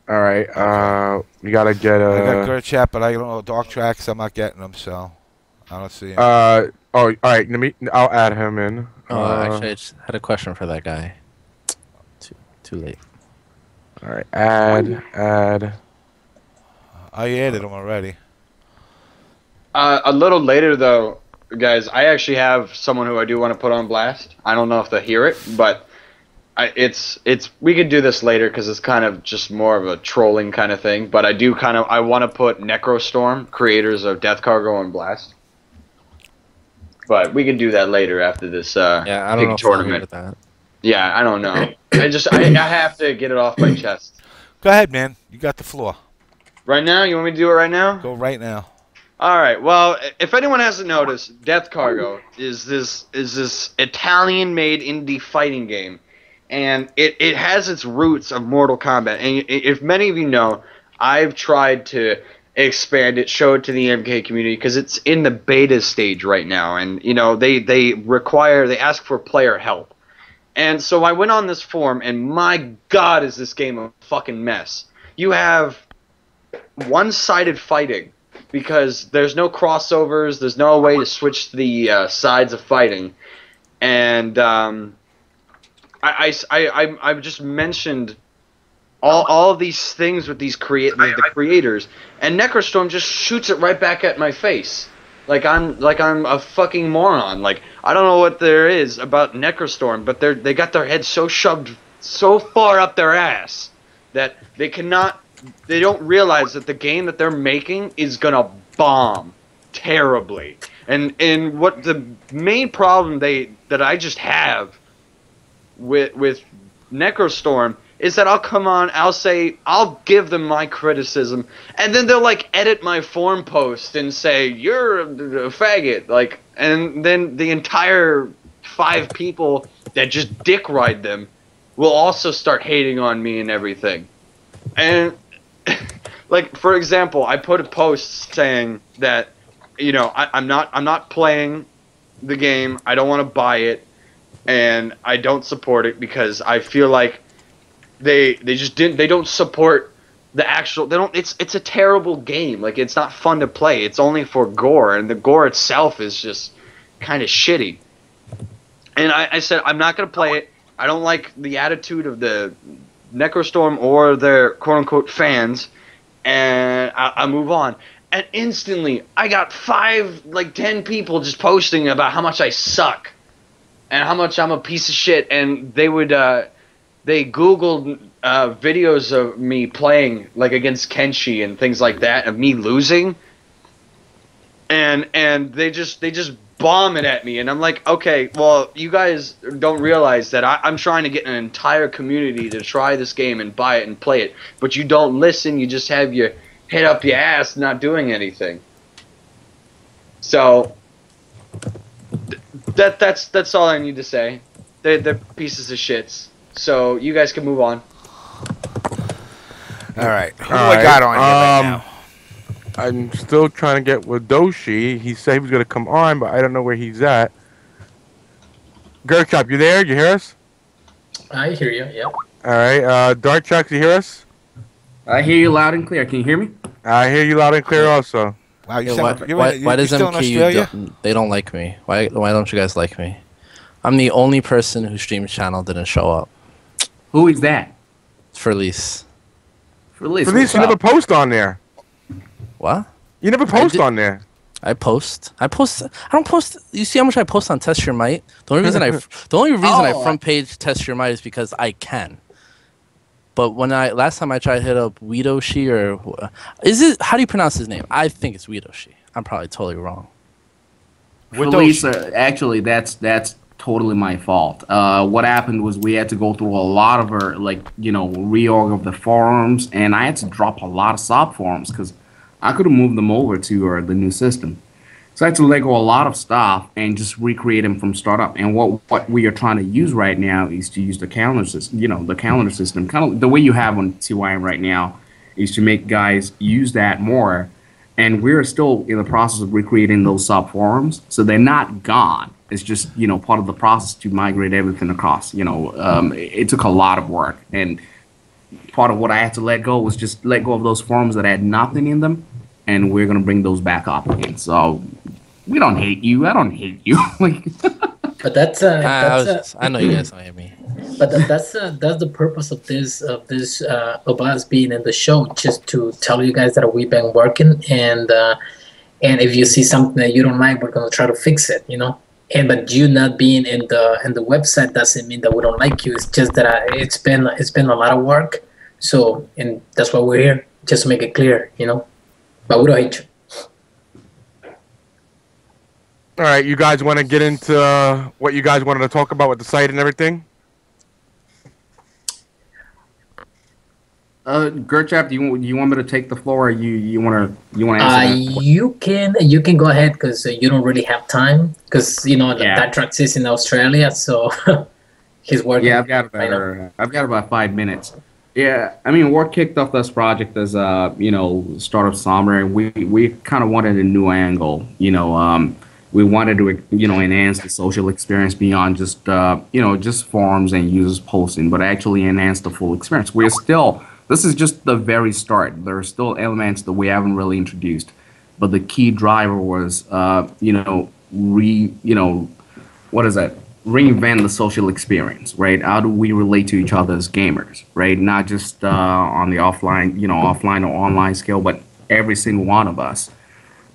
All right. Okay. We gotta get I got a. Gerchap, but I don't know DarkTrax. I'm not getting them, so I don't see him. Oh, all right. I'll add him in. Oh, actually, I just had a question for that guy. Too late. All right. Add. I added him already. A little later, though, guys, I actually have someone who I do want to put on blast. I don't know if they'll hear it, but it's we could do this later because it's kind of just more of a trolling kind of thing. But I want to put Necrostorm, creators of Death Cargo, on blast. But we can do that later after this Yeah, I don't know big if I'll agree tournament. with that. Yeah, I don't know. I have to get it off my chest. Go ahead, man. You got the floor. Right now, you want me to do it right now? Go right now. All right. Well, if anyone hasn't noticed, Death Cargo is this Italian-made indie fighting game, and it has its roots of Mortal Kombat. And if many of you know, I've tried to expand it, show it to the MK community because it's in the beta stage right now, and you know they ask for player help. And so I went on this forum, and my God, is this game a fucking mess. You have one-sided fighting because there's no crossovers, there's no way to switch the sides of fighting, and I've just mentioned all of these things with these the creators, and Necrostorm just shoots it right back at my face. Like I'm a fucking moron. Like I don't know what there is about Necrostorm, but they got their heads so shoved so far up their ass that they don't realize that the game that they're making is gonna bomb terribly. And what the main problem that I just have with Necrostorm is that I'll give them my criticism, and then they'll like edit my forum post and say you're a faggot, like, and then the entire 5 people that just dick ride them will also start hating on me and everything. And like, for example, I put a post saying that, you know, I'm not playing the game, I don't want to buy it, and I don't support it because I feel like they don't support the actual, it's a terrible game. Like, it's not fun to play. It's only for gore, and the gore itself is just kind of shitty. And I said I'm not going to play it. I don't like the attitude of the Necrostorm or their quote-unquote fans, and I move on. And instantly, I got 10 people just posting about how much I suck and how much I'm a piece of shit, and they Googled videos of me playing, like, against Kenshi and things like that, of me losing, and they just bomb it at me, and I'm like, okay, well, you guys don't realize that I'm trying to get an entire community to try this game and buy it and play it, but you don't listen. You just have your head up your ass, not doing anything. So that's all I need to say. They're pieces of shits. So you guys can move on. All right. Who do I got on here right now? I'm still trying to get Wadoshi. He said he was gonna come on, but I don't know where he's at. Gerchap, you there? You hear us? I hear you, yep. All right. DarkTrax, you hear us? I hear you loud and clear. Can you hear me? I hear you loud and clear also. Wow, you Yeah, sound, why does still in MK Australia? they don't like me? Why don't you guys like me? I'm the only person whose stream channel didn't show up. Who is that? It's Pherleece. Pherleece, At least you never post on there. What? You never post on there. I post. I don't post. You see how much I post on Test Your Might? The only reason I front page Test Your Might is because I can. But when last time I tried to hit up Wtih, or how do you pronounce his name? I think it's Wtih. I'm probably totally wrong. Pherleece, actually, that's totally my fault. What happened was we had to go through a lot of our, reorg of the forums, and I had to drop a lot of sub forums because I could have moved them over to the new system. So I had to let go a lot of stuff and just recreate them from startup. And what we are trying to use right now is to use the calendar system. The calendar system, kind of the way you have on TYM right now, is to make guys use that more. And we're still in the process of recreating those sub forums, so they're not gone. It's just part of the process to migrate everything across. It took a lot of work, and part of what I had to let go was just let go of those forums that had nothing in them, and we're gonna bring those back up again. So we don't hate you. I don't hate you. Like, But that's I know you guys don't hate me. but that's the purpose of this of us being in the show, just to tell you guys that we've been working, and if you see something that you don't like, we're gonna try to fix it, you know. And but you not being in the website doesn't mean that we don't like you. It's just that it's been a lot of work. So, and that's why we're here, just to make it clear, you know. But we don't hate you. All right, you guys want to get into what you guys wanted to talk about with the site and everything? Gerchap, do you want me to take the floor, or you want to answer that? You can go ahead, because you don't really have time, because you know Yeah. DarkTrax is in Australia, so he's working. Yeah, I've got about 5 minutes. Yeah, I mean, work kicked off this project as start of summer, and we kind of wanted a new angle. We wanted to enhance the social experience beyond just just forums and users posting, but actually enhance the full experience. This is just the very start. There are still elements that we haven't really introduced, but the key driver was reinvent the social experience, right? How do we relate to each other as gamers, right? Not just on the offline or online scale, but every single one of us,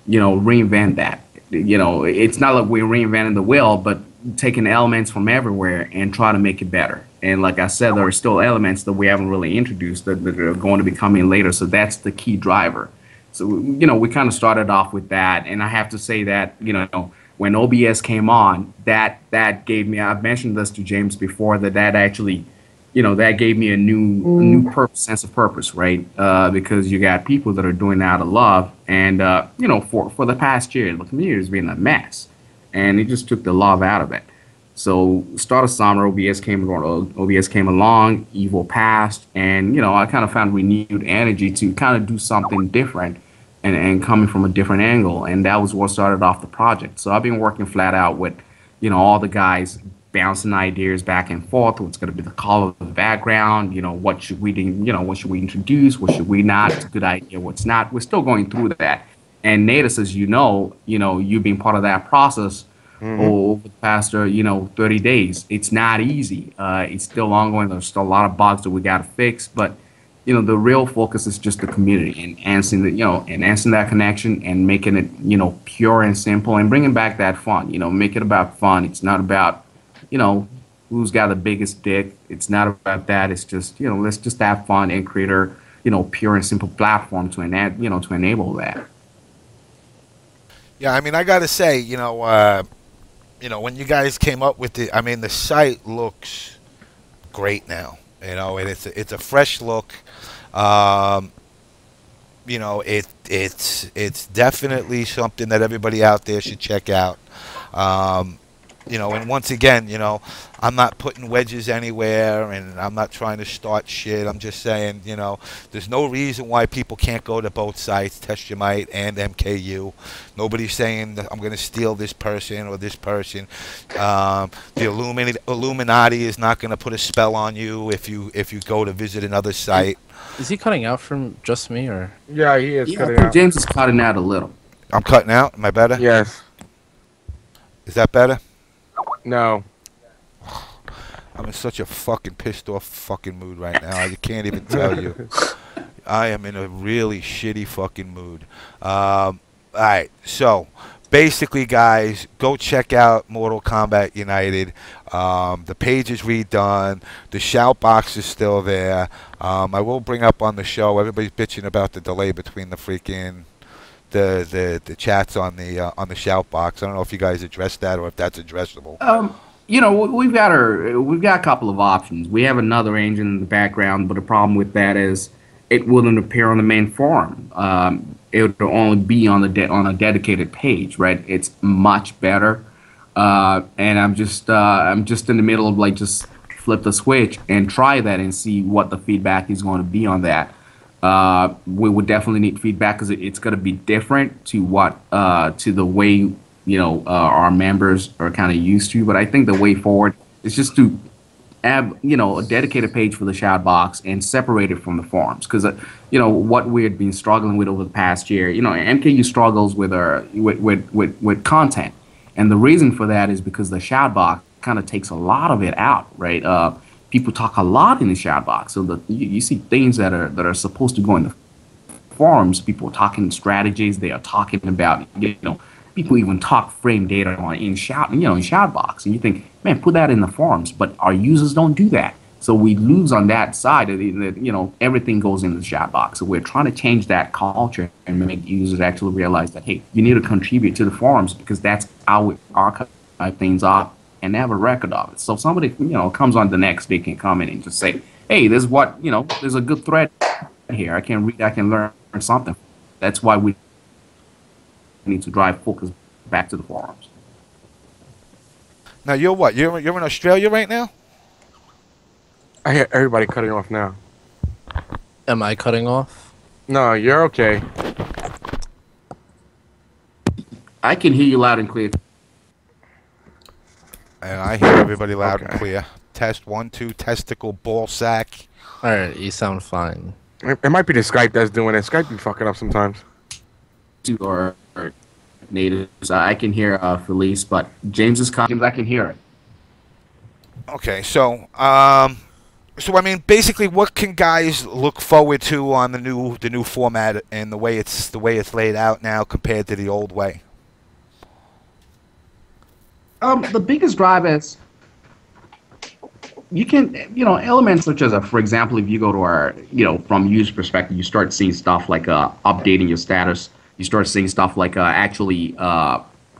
reinvent that. It's not like we're reinventing the wheel, but taking elements from everywhere and try to make it better. And like I said, there are still elements that we haven't really introduced that are going to be coming later. So that's the key driver. So, we kind of started off with that. And I have to say that, when OBS came on, that gave me, I've mentioned this to James before, that actually, that gave me a new sense of purpose, right? Because you got people that are doing that out of love. And, for the past year, the community has been a mess. And it just took the love out of it. So start of summer, OBS came along, Evo passed, and I kind of found renewed energy to kind of do something different and coming from a different angle, and that was what started off the project. So I've been working flat out with all the guys, bouncing ideas back and forth. What's going to be the color of the background? What should we do? What should we introduce? What should we not? It's a good idea. What's not? We're still going through that. And Natus, as you've been part of that process. Over the past 30 days. It's not easy. It's still ongoing. There's still a lot of bugs that we got to fix, but the real focus is just the community and enhancing that connection and making it pure and simple and bringing back that fun. Make it about fun. It's not about who's got the biggest dick. It's not about that. It's just let's just have fun and create a pure and simple platform to enable that. Yeah, I mean, I got to say, when you guys came up with it, I mean, the site looks great now, and it's a fresh look. It's definitely something that everybody out there should check out. And once again, I'm not putting wedges anywhere, and I'm not trying to start shit. I'm just saying, there's no reason why people can't go to both sites, Test Your Might and MKU. Nobody's saying that I'm going to steal this person or this person. The Illuminati is not going to put a spell on you if you go to visit another site. Is he cutting out from just me, or? Yeah, he is cutting out. James is cutting out a little. I'm cutting out? Am I better? Yes. Is that better? No. I'm in such a fucking pissed off fucking mood right now. I can't even tell you. I am in a really shitty fucking mood. Alright, so basically, guys, go check out Mortal Kombat United. The page is redone. The shout box is still there. I will bring up on the show. Everybody's bitching about the delay between the freaking the chats on the shout box. I don't know if you guys addressed that or if that's addressable. We've got a couple of options. We have another engine in the background, but the problem with that is it wouldn't appear on the main forum. It would only be on a dedicated page, right? It's much better. And I'm just in the middle of just flip the switch and try that and see what the feedback is going to be on that. We would definitely need feedback because it's going to be different to the way our members are kind of used to. But I think the way forward is just to a dedicated page for the shout box and separate it from the forums, because what we had been struggling with over the past year. MKU struggles with with content, and the reason for that is because the shout box kind of takes a lot of it out, right? People talk a lot in the shout box, so you see things that are supposed to go in the forums. People are talking strategies. They are talking about people even talk frame data in shout box, and you think, man, put that in the forums, but our users don't do that, so we lose on that side. Everything goes in the shout box. So we're trying to change that culture and make users actually realize that, hey, you need to contribute to the forums, because that's how we archive things up and have a record of it. So somebody comes on the next day, can come in and just say, hey, there's a good thread here. I can read, I can learn something. That's why we need to drive focus back to the forums. Now you're what? You're in Australia right now? I hear everybody cutting off now. Am I cutting off? No, you're okay. I can hear you loud and clear. And I hear everybody loud and clear. Test 1, 2, testicle, ball sack. All right, you sound fine. It might be the Skype that's doing it. Skype be fucking up sometimes. Or natives. I can hear Pherleece, but James is coming. I can hear it. Okay, so I mean, basically, what can guys look forward to on the new format and the way it's laid out now compared to the old way? The biggest drive is you can, elements such as, for example, if you go to our, from user perspective, you start seeing stuff like updating your status. You start seeing stuff like actually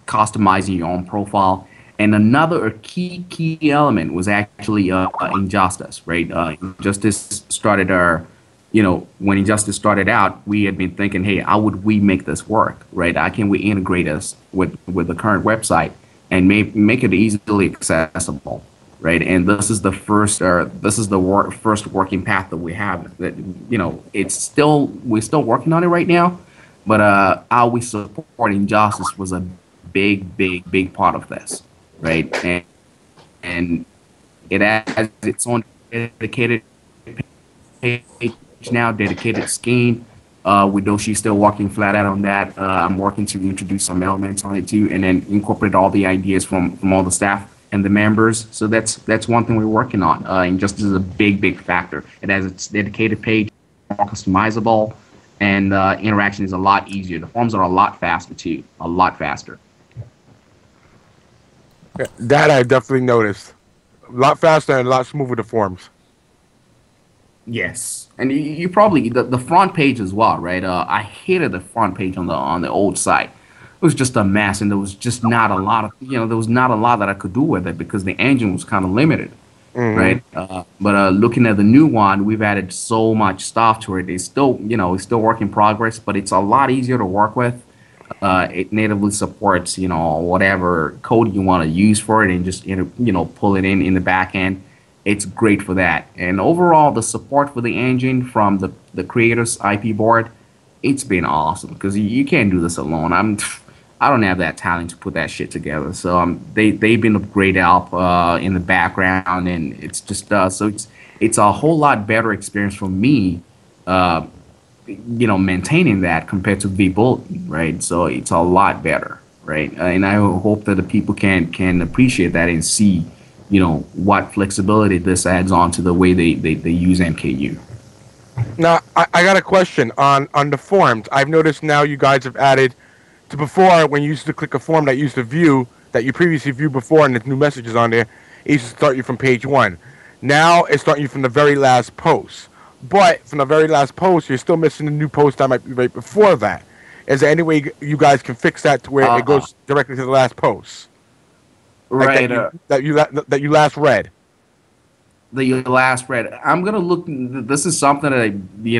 customizing your own profile. And another key element was actually Injustice, right? Injustice started when Injustice started out, we had been thinking, hey, how would we make this work, right? How can we integrate this with the current website and make it easily accessible, right? And this is the first, first working path that we have. That we're still working on it right now, but how we support Injustice was a big part of this, right? And it has its own dedicated page now, dedicated scheme. Widoshi's still working flat out on that. I'm working to introduce some elements on it too, and then incorporate all the ideas from all the staff and the members. So that's one thing we're working on. Injustice is a big factor. It has its dedicated page, more customizable, and interaction is a lot easier. The forms are a lot faster too, a lot faster. Yeah, that I definitely noticed. A lot faster and a lot smoother the forms. Yes, and you probably the front page as well, right? I hated the front page on the old site. It was just a mess, and there was just not a lot of there was not a lot that I could do with it because the engine was kind of limited, right? But looking at the new one, we've added so much stuff to it. It's still it's still work in progress, but it's a lot easier to work with. It natively supports whatever code you want to use for it, and just pull it in the back end. It's great for that. And overall, the support for the engine from the creators IP board, it's been awesome because you can't do this alone. I don't have that talent to put that shit together. So they've been a great help in the background, and it's just so it's a whole lot better experience for me, maintaining that compared to V-Bulletin, right? So it's a lot better, right? And I hope that the people can appreciate that and see what flexibility this adds on to the way they use MKU. Now, I got a question on the forums. I've noticed now you guys have added to before when you used to click a form that used to view that you previously viewed before and there's new messages on there, it used to start you from page 1. Now it's starting you from the very last post. But from the very last post, you're still missing the new post that might be right before that. Is there any way you guys can fix that to where it goes directly to the last post? Right. That you last read. That you last read. I'm gonna look. This is something that I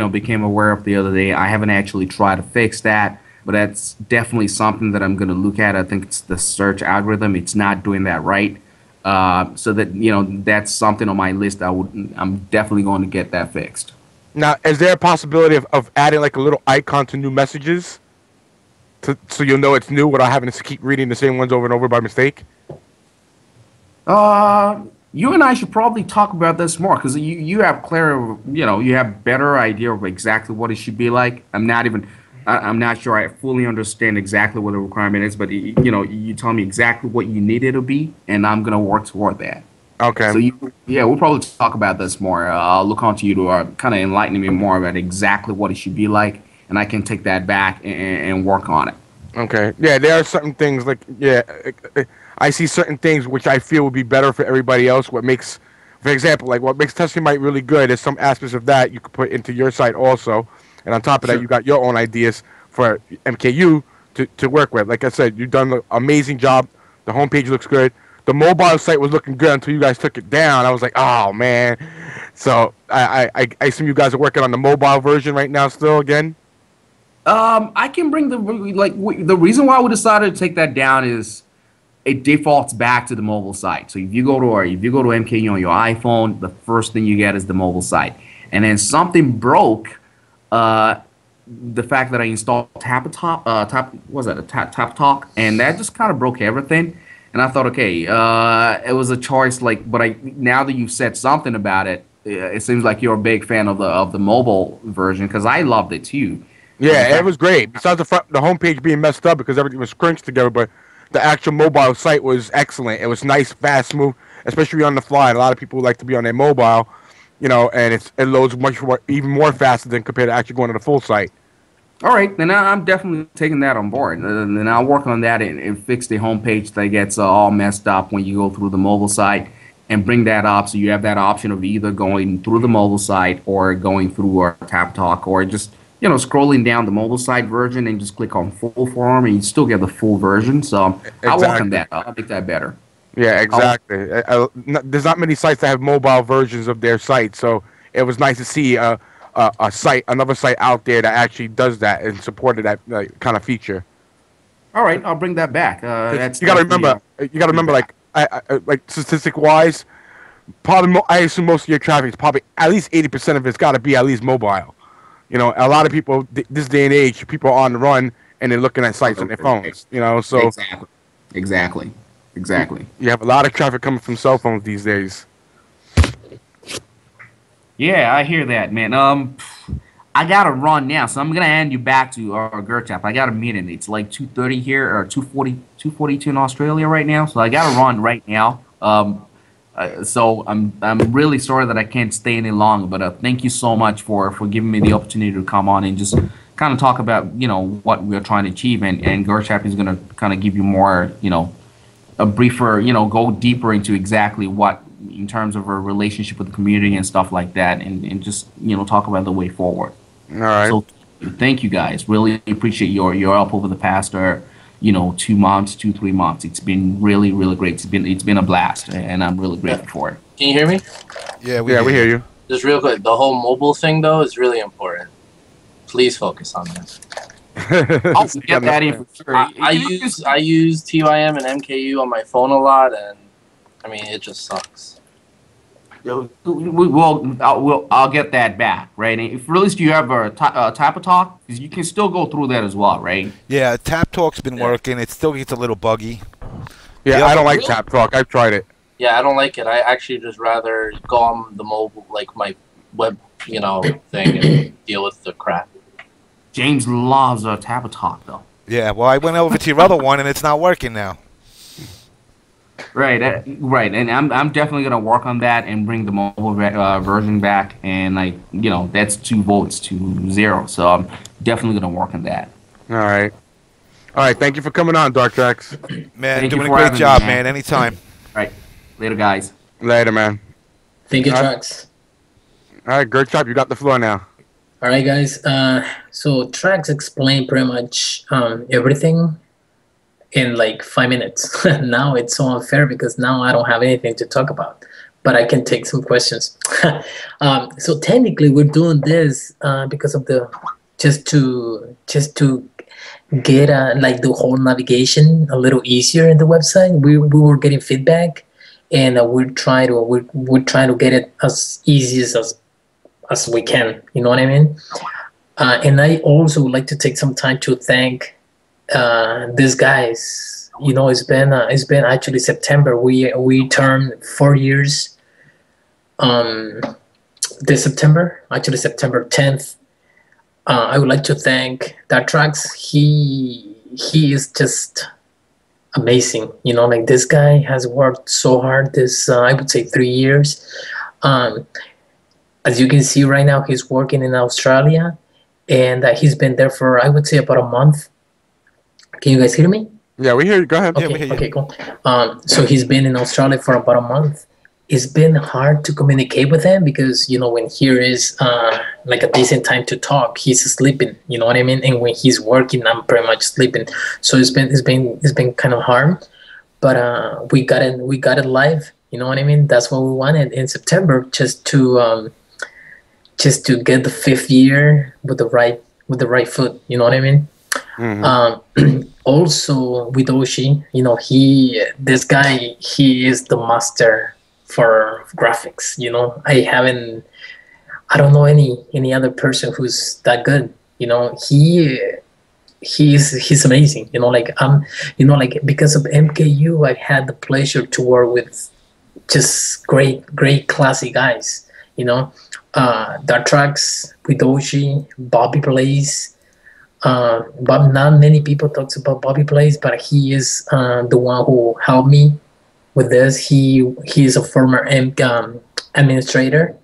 became aware of the other day. I haven't actually tried to fix that, but that's definitely something that I'm gonna look at. I think it's the search algorithm. It's not doing that right. So that that's something on my list. I'm definitely going to get that fixed. Now, is there a possibility of adding like a little icon to new messages, so you'll know it's new without having to keep reading the same ones over and over by mistake? you and I should probably talk about this more because you have clear, you have better idea of exactly what it should be like. I'm not sure I fully understand exactly what the requirement is, but you tell me exactly what you need it to be, and I'm gonna work toward that. Okay. So we'll probably talk about this more. I'll look on to you to kind of enlighten me more about exactly what it should be like, and I can take that back and work on it. Okay. Yeah, there are certain things like I see certain things which I feel would be better for everybody else. What makes, for example, like what makes TestStreamMite really good is some aspects of that you could put into your site also, and on top of that, you got your own ideas for MKU to work with. Like I said, you've done an amazing job. The homepage looks good. The mobile site was looking good until you guys took it down. I was like, oh man. So I assume you guys are working on the mobile version right now still again. I can bring the reason why we decided to take that down is it defaults back to the mobile site. So if you go to MKU on your iPhone, the first thing you get is the mobile site, and then something broke. The fact that I installed TapTalk, and that just kind of broke everything. And I thought, okay, it was a choice. But now that you've said something about it, it seems like you're a big fan of the mobile version because I loved it too. Yeah, it was great. Besides the homepage being messed up because everything was scrunched together, but the actual mobile site was excellent. It was nice, fast, smooth, especially on the fly. And a lot of people like to be on their mobile, and it loads even more faster than compared to actually going to the full site. All right, then I'm definitely taking that on board. And then I'll work on that and fix the homepage that gets all messed up when you go through the mobile site and bring that up so you have that option of either going through the mobile site or going through our TapTalk or just scrolling down the mobile site version and just click on full form and you still get the full version. So exactly. I'll work on that. I'll make that better. Yeah, exactly. There's not many sites that have mobile versions of their site, so it was nice to see another site out there that actually does that and supported that kind of feature. All right, I'll bring that back. You got to remember. Like statistic wise, probably I assume most of your traffic is probably at least 80% of it's got to be at least mobile. A lot of people this day and age, people are on the run and they're looking at sites on their phones. So exactly. You have a lot of traffic coming from cell phones these days. Yeah, I hear that, man. I gotta run now, so I'm gonna hand you back to Gerchap. I got a meeting. It's like 2:30 here, or 2:42 in Australia right now. So I gotta run right now. So I'm really sorry that I can't stay any longer. But thank you so much for giving me the opportunity to come on and just kind of talk about what we're trying to achieve. And Gerchap is gonna kind of give you more a briefer go deeper into exactly what in terms of our relationship with the community and stuff like that, and just talk about the way forward. All right. So thank you guys. Really appreciate your help over the past 2 months, 3 months. It's been really, really great. It's been a blast, and I'm really grateful for it. Can you hear me? Yeah, we hear you. Just real quick, the whole mobile thing though is really important. Please focus on that. I'll get that in for sure. I use TYM and MKU on my phone a lot, and I mean it just sucks. I'll get that back, right? And if Pherleece, do you have a TapTalk? Because you can still go through that as well, right? Yeah, TapTalk's been working. It still gets a little buggy. Yeah, I don't like TapTalk. I've tried it. Yeah, I don't like it. I actually just rather go on the mobile, like my web, thing, and deal with the crap. James loves TapTalk, though. Yeah, well, I went over to your other one, and it's not working now. Right, and I'm definitely gonna work on that and bring the mobile version back, and that's 2 votes to 0, so I'm definitely gonna work on that. All right. Thank you for coming on, DarkTrax. Man, doing a great job, man. Anytime. All right, later, guys. Later, man. Thank you, Trax. All right, Gerchap, you got the floor now. All right, guys. So Trax explained pretty much everything in like 5 minutes. Now it's so unfair because now I don't have anything to talk about, but I can take some questions. So technically we're doing this because of just to get like the whole navigation a little easier in the website. We were getting feedback, and we're trying to get it as easy as we can. You know what I mean? And I also would like to take some time to thank these guys it's been actually September. We turned 4 years. This September, actually September 10th. I would like to thank DarkTrax. He is just amazing. Like this guy has worked so hard this I would say 3 years. As you can see right now, he's working in Australia, and he's been there for I would say about a month. Can you guys hear me? Yeah, we hear you. Go ahead. Okay, Yeah, we hear you. okay, cool. So he's been in Australia for about a month. It's been hard to communicate with him because when here is like a decent time to talk, he's sleeping. You know what I mean? And when he's working, I'm pretty much sleeping. So it's been kind of hard, but we got it live. You know what I mean? That's what we wanted in September, just to get the 5th year with the right foot. You know what I mean? Mm-hmm. Also with Wtih, this guy, he is the master for graphics. I don't know any other person who's that good. He's amazing. Because of MKU, I've had the pleasure to work with just great classy guys. DarkTrax, with Wtih, Bobby Blaze. But not many people talks about Bobby Blaze, but he is the one who helped me with this. He is a former administrator.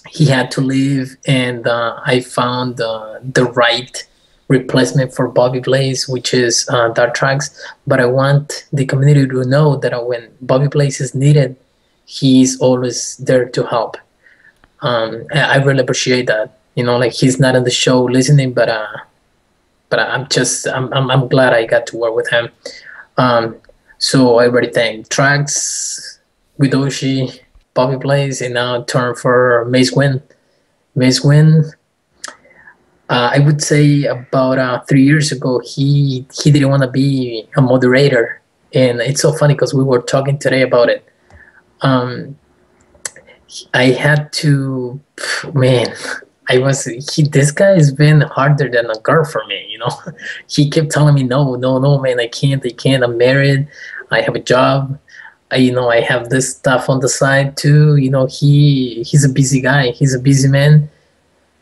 He had to leave, and I found the right replacement for Bobby Blaze, which is DarkTrax. But I want the community to know that when Bobby Blaze is needed, he's always there to help. I really appreciate that. He's not on the show listening, but I'm glad I got to work with him. So I already thanked Trax, with Wtih, Bobby Blaze, and now turn for Mace Win. I would say about 3 years ago, he didn't want to be a moderator, and it's so funny because we were talking today about it. I had to, man. This guy has been harder than a girl for me. He kept telling me, no, man, I can't, I'm married, I have a job, I have this stuff on the side too. He's a busy guy, he's a busy man.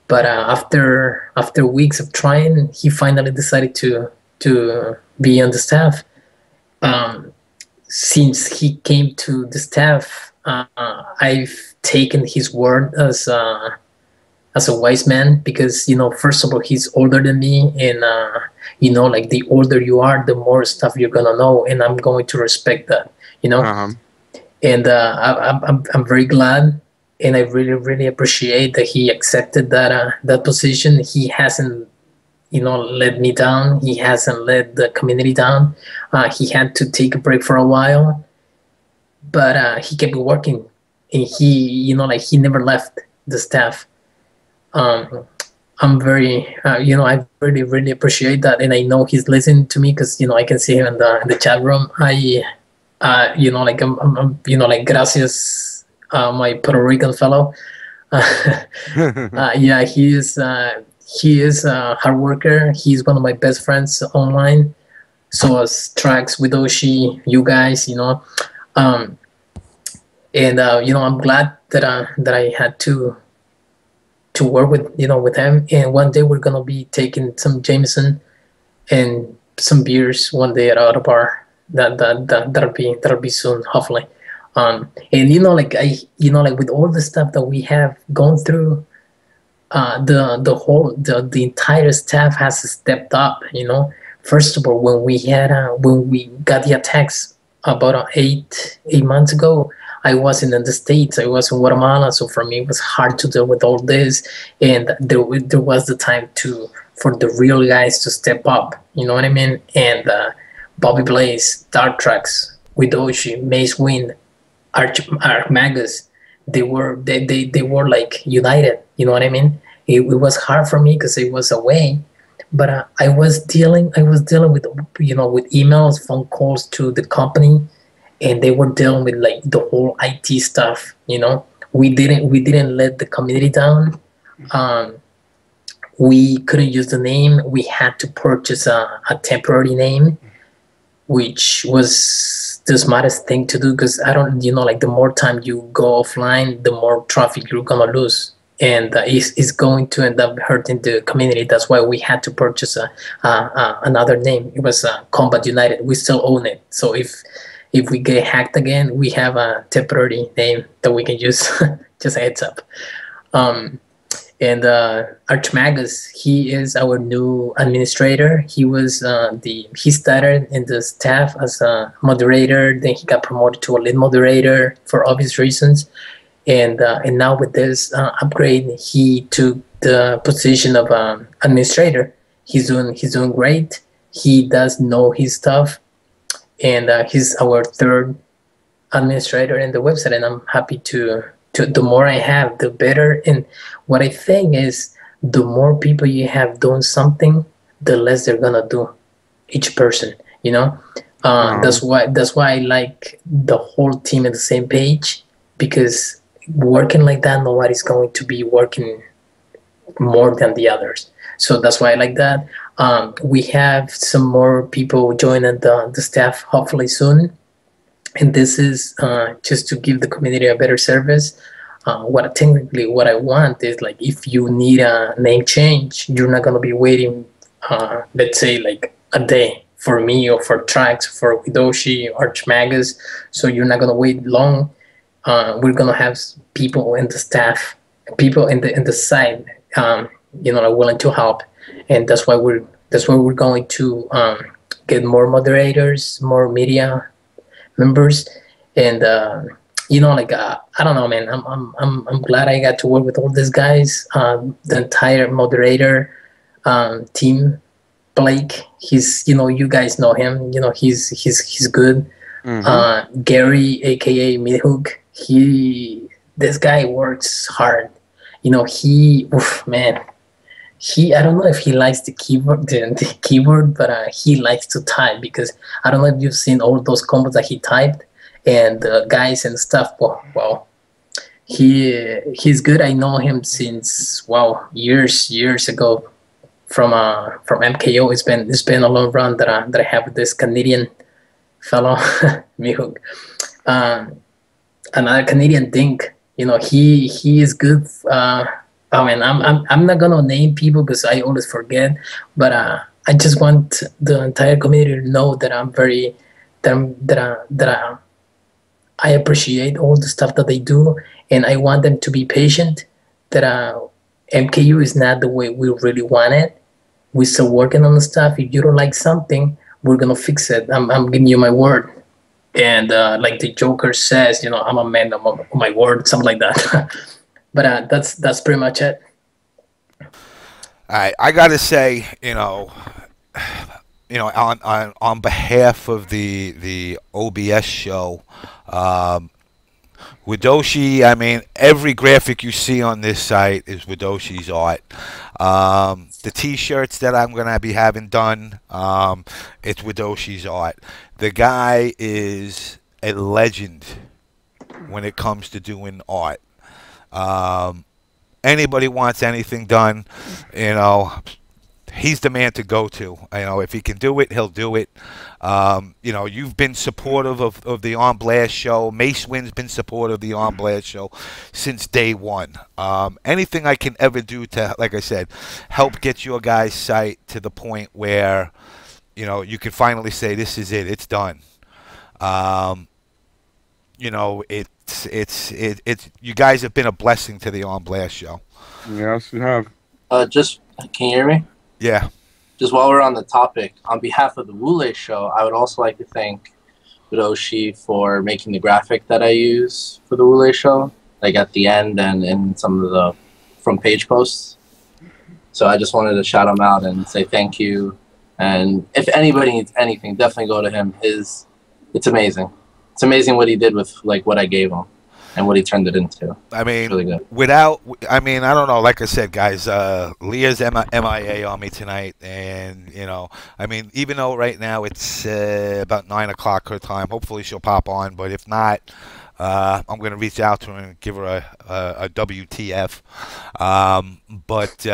But after weeks of trying, he finally decided to be on the staff. Since he came to the staff, I've taken his word as a wise man, because first of all, he's older than me, and like the older you are, the more stuff you're gonna know, and I'm going to respect that. And I'm very glad, and I really appreciate that he accepted that position. He hasn't let me down. He hasn't let the community down. He had to take a break for a while, but he kept working, and he he never left the staff. I'm very, I really appreciate that, and I know he's listening to me because I can see him in the chat room. I'm gracias, my Puerto Rican fellow. Yeah, he is a hard worker. He's one of my best friends online. So as Trax, with Wtih, you guys, and I'm glad that I had to work with with him, and one day we're gonna be taking some Jameson and some beers one day at a bar. That'll be soon, hopefully. And with all the stuff that we have gone through, the entire staff has stepped up. First of all, when we got the attacks about 8 months ago, I wasn't in the States. I was in Guatemala, so for me it was hard to deal with all this, and there was the time for the real guys to step up. You know what I mean? And Bobby Blaze, DarkTrax, with Wtih, Mace Wind, Archmagus, they were like united. You know what I mean? It was hard for me because it was away, but I was dealing with with emails, phone calls to the company, and they were dealing with like the whole IT stuff. We didn't let the community down. We couldn't use the name. We had to purchase a temporary name. which was the smartest thing to do, because I don't, like the more time you go offline, the more traffic you're gonna lose, and it's going to end up hurting the community. That's why we had to purchase another name. It was Combat United. We still own it, so if we get hacked again, we have a temporary name that we can use. Just a heads up. And Archmagus, he is our new administrator. He was he started in the staff as a moderator, then he got promoted to a lead moderator for obvious reasons. And now with this upgrade, he took the position of administrator. He's doing great. He does know his stuff, and he's our third administrator in the website. And I'm happy to the more I have, the better. And what I think is, the more people you have doing something, the less they're gonna do, each person. That's why I like the whole team at the same page, because working like that, nobody's going to be working more than the others. So that's why I like that. We have some more people joining the staff hopefully soon. And this is just to give the community a better service. What I want is, like, if you need a name change, you're not gonna be waiting, let's say, like a day for me or for Trax, for Wtih, Archmagus. So you're not gonna wait long. We're gonna have people in the staff, people in the site, are willing to help, and that's why we're going to get more moderators, more media members, and I don't know, man. I'm glad I got to work with all these guys. The entire moderator team. Blake, he's you guys know him. He's good. Mm-hmm. Gary, aka Midhook, this guy works hard. I don't know if he likes the keyboard, but he likes to type, because I don't know if you've seen all those combos that he typed and guys and stuff. Well, he's good. I know him since years ago from MKO. It's been a long run that I have with this Canadian fellow, Mihuk. Another Canadian Dink. He is good. I'm not gonna name people because I always forget, but I just want the entire community to know that I appreciate all the stuff that they do, and I want them to be patient. That MKU is not the way we really want it. We're still working on the stuff. If you don't like something, we're gonna fix it. I'm giving you my word. And like the Joker says, I'm a man of my word, something like that. But that's pretty much it. I gotta say, on behalf of the OBS show, Wtih, I mean, every graphic you see on this site is Wtih's art. The T-shirts that I'm gonna be having done, it's Wtih's art. The guy is a legend when it comes to doing art. Anybody wants anything done, he's the man to go to. If he can do it, he'll do it. You've been supportive of the On Blast show. Macewin's been supportive of the On Blast show since day one. Anything I can ever do to, like I said, help get your guys' site to the point where, you can finally say, this is it, it's done. It's you guys have been a blessing to the On Blast show. Yes, we have. Can you hear me? Yeah. Just while we're on the topic, on behalf of the Wule show, I would also like to thank Wtih for making the graphic that I use for the Wule show, like at the end and in some of the front page posts. So I just wanted to shout him out and say thank you. And if anybody needs anything, definitely go to him. It's amazing. It's amazing what he did with what I gave him and what he turned it into. I mean, it's really good. I don't know. Like I said, guys, Leah's MIA on me tonight, and even though right now it's about 9 o'clock her time, hopefully she'll pop on. But if not, I'm gonna reach out to her and give her a WTF. But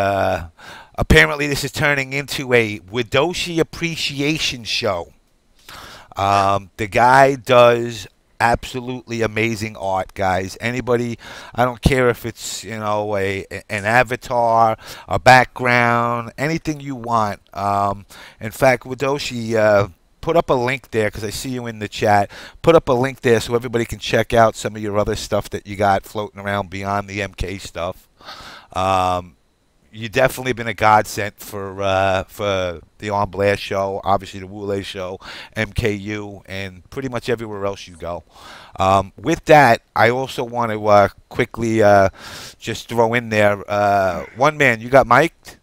apparently, this is turning into a Wtih appreciation show. The guy does absolutely amazing art, guys. Anybody, I don't care if it's, you know, an avatar, a background, anything you want. In fact, Wadoshi, put up a link there because I see you in the chat. Put up a link there so everybody can check out some of your other stuff that you got floating around beyond the MK stuff. You definitely been a godsend for the On Blast show, obviously the Wule show, MKU, and pretty much everywhere else you go. With that, I also want to quickly just throw in there, one man, you got mic'd?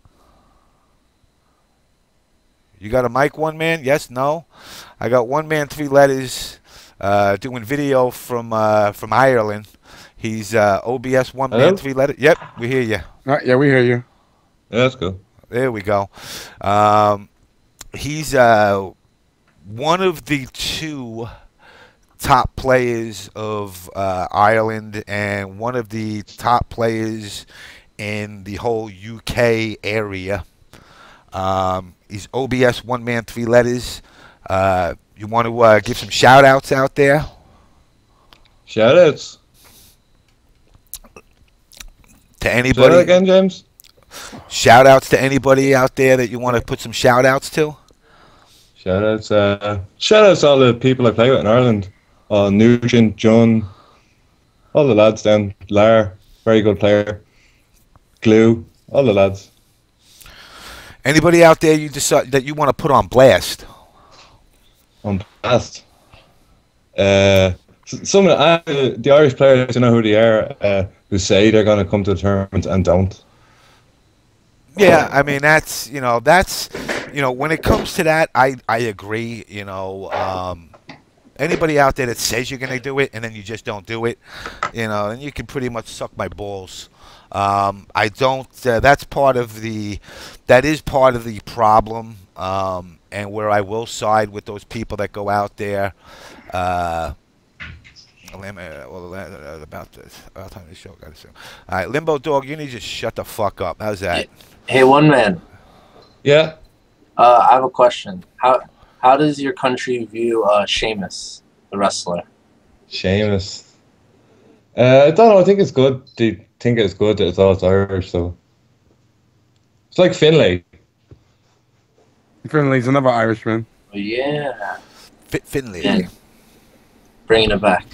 You got a mic, one man? Yes, no? I got one man, 3 letters, doing video from Ireland. He's OBS one man, 3 letters. Yep, we hear you. Yeah, we hear you. Yeah, that's cool. There we go. He's one of the 2 top players of Ireland and one of the top players in the whole UK area. He's OBS one man, 3 letters. You want to give some shout outs out there? Shout outs To anybody? Say that again, James? Shout outs to anybody out there that you want to put some shout outs to? Shout outs to all the people I play with in Ireland. Nugent, John, all the lads down. Lar, very good player. Glue, all the lads. Anybody out there you decide that you want to put on blast? On blast. Some of the Irish players, you know who they are, who say they're going to come to the tournament and don't. Yeah, I mean that's when it comes to that, I agree. Anybody out there that says you're going to do it and then you just don't do it, then you can pretty much suck my balls. I don't. That is part of the problem, and where I will side with those people that go out there. About time the show got to soon. All right, Limbo Dog, you need to just shut the fuck up. How's that? Hey, one man. Yeah. I have a question. How does your country view Sheamus, the wrestler? Sheamus. I don't know. I think it's good. They think it's good that it's all Irish, so it's like Finlay. Finlay's another Irishman. Oh, yeah. Finlay. Yeah. Bringing it back.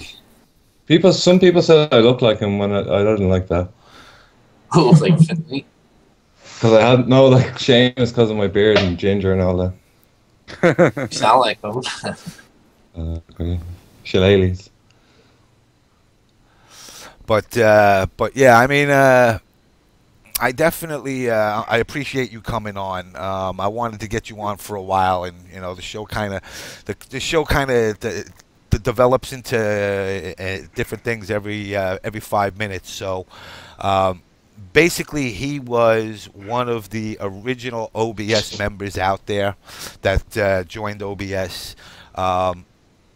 Some people said I look like him when I didn't like that. Who looks like Finlay? Because I had like Sheamus because of my beard and ginger and all that. You sound like him. Okay. Shillelaghs. But yeah, I mean, I definitely I appreciate you coming on. I wanted to get you on for a while, and the show kind of develops into different things every 5 minutes. So basically, he was one of the original OBS members out there that joined OBS.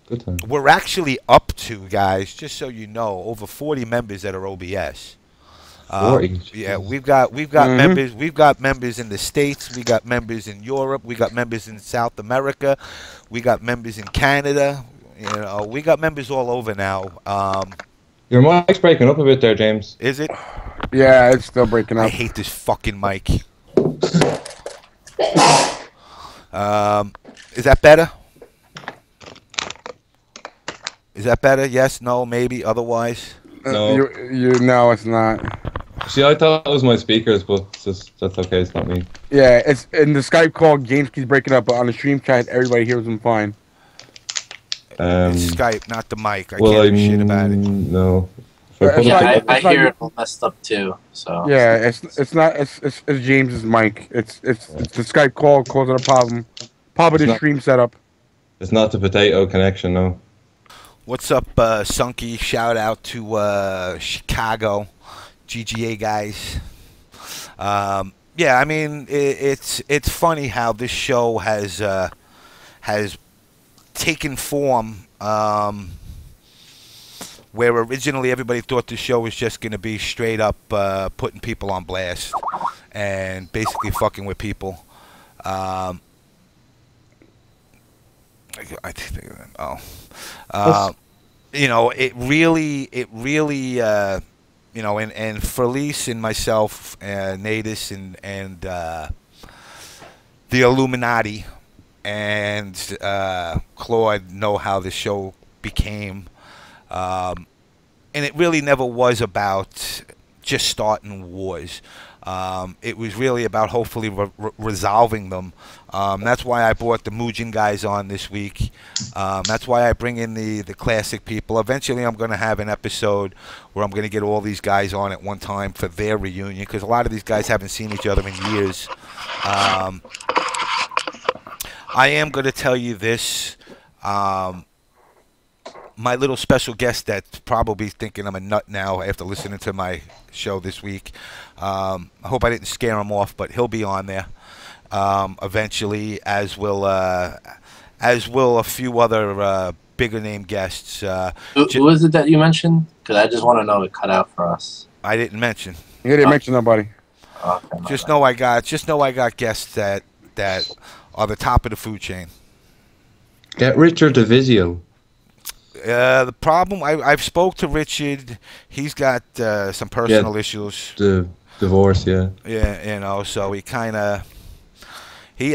Good time. We're actually up to, guys, just so you know, over 40 members that are OBS. 40. Yeah, we've got members. We've got members in the States. We got members in Europe. We got members in South America. We got members in Canada. We got members all over now. Your mic's breaking up a bit there, James. Is it? Yeah, it's still breaking up. I hate this fucking mic. Is that better? Is that better? Yes, no, maybe, otherwise? No. No, it's not. See, I thought it was my speakers, but that's okay. It's not me. Yeah, it's in the Skype call. James keeps breaking up, but on the stream chat, everybody hears him fine. It's Skype, not the mic. I can't do shit about it. No. I hear it messed up too. So yeah, it's not it's James's mic. It's the Skype call causing a problem. Probably the stream setup. It's not the potato connection, no. What's up, Sunky? Shout out to Chicago, GGA guys. Yeah, I mean it's funny how this show has taken form. Where originally everybody thought the show was just going to be straight up putting people on blast and basically fucking with people. I think. You know, it really, you know, and Pherleece and myself, Natus and the Illuminati and Claude know how the show became, and it really never was about just starting wars. It was really about hopefully resolving them. That's why I brought the Mugen guys on this week. That's why I bring in the classic people. Eventually, I'm going to have an episode where I'm going to get all these guys on at one time for their reunion, because a lot of these guys haven't seen each other in years. I am going to tell you this. My little special guest that's probably thinking I'm a nut now after listening to my show this week. I hope I didn't scare him off, but he'll be on there eventually, as will a few other bigger name guests. Who is it that you mentioned? Because I just want to know it cut out for us. I didn't mention. You didn't mention nobody. Okay, Just know I got guests that are the top of the food chain. Get Richard DeVizio. The problem, I've spoke to Richard. He's got some personal issues. The divorce, yeah. Yeah, you know, so he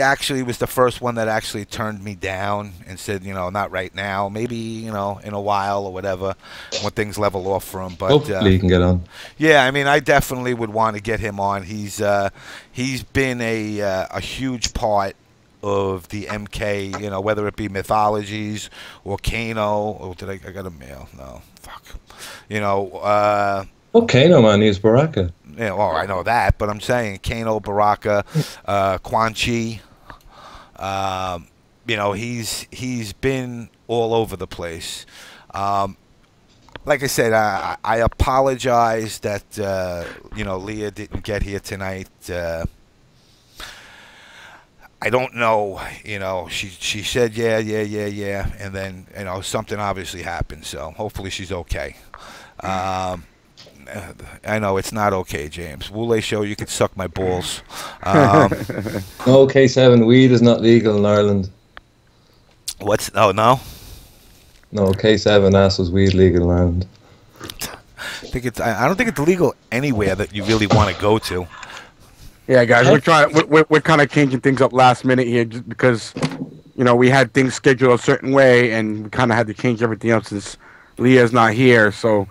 actually was the first one that actually turned me down and said, you know, not right now, maybe, you know, in a while or whatever, when things level off for him. But hopefully he can get on. Yeah, I mean, I definitely would want to get him on. He's been a huge part of the MK, you know, whether it be mythologies or Kano. Oh, I got a mail? No, fuck. You know, Kano, man, he's Baraka. Yeah, well, I know that, but I'm saying Kano, Baraka, Quan Chi. You know, he's been all over the place. Like I said, I apologize that you know, Leah didn't get here tonight. I don't know, you know, she said yeah, and then, you know, something obviously happened, so hopefully she's okay. I know it's not okay, James. Wule show, you can suck my balls. No, K7, weed is not legal in Ireland. What's, oh, no? No, K7 ass was weed legal in Ireland. I don't think it's legal anywhere that you really want to go to. Yeah, guys, we're kind of changing things up last minute here, just because, you know, we had things scheduled a certain way, and we kind of had to change everything else since Leah's not here. So,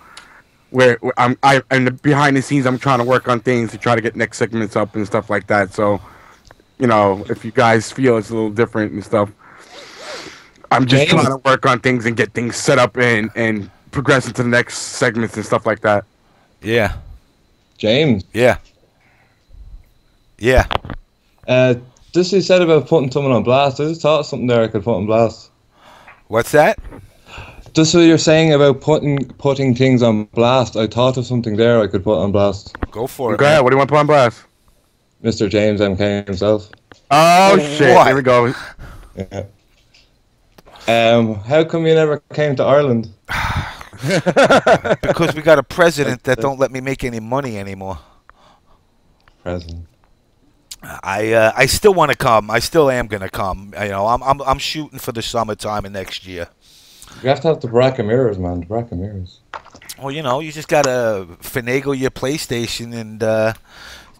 and behind the scenes, I'm trying to work on things to try to get next segments up and stuff like that. So, you know, if you guys feel it's a little different and stuff, I'm just trying to work on things and get things set up and progress into the next segments and stuff like that. Yeah. James. Yeah. Yeah. This you said about putting someone on blast. I just thought of something there I could put on blast. What's that? Just what you're saying about putting things on blast. I thought of something there I could put on blast. Go for it. Go ahead. What do you want to put on blast? Mr. JamessMK himself. Oh shit! What? Here we go. Yeah. How come you never came to Ireland? Because we got a president that don't let me make any money anymore. President. I still want to come. I still am gonna come. You know, I'm shooting for the summertime of next year. You have to have the Baraka mirrors, man. The Baraka mirrors. Well, you know, you just gotta finagle your PlayStation and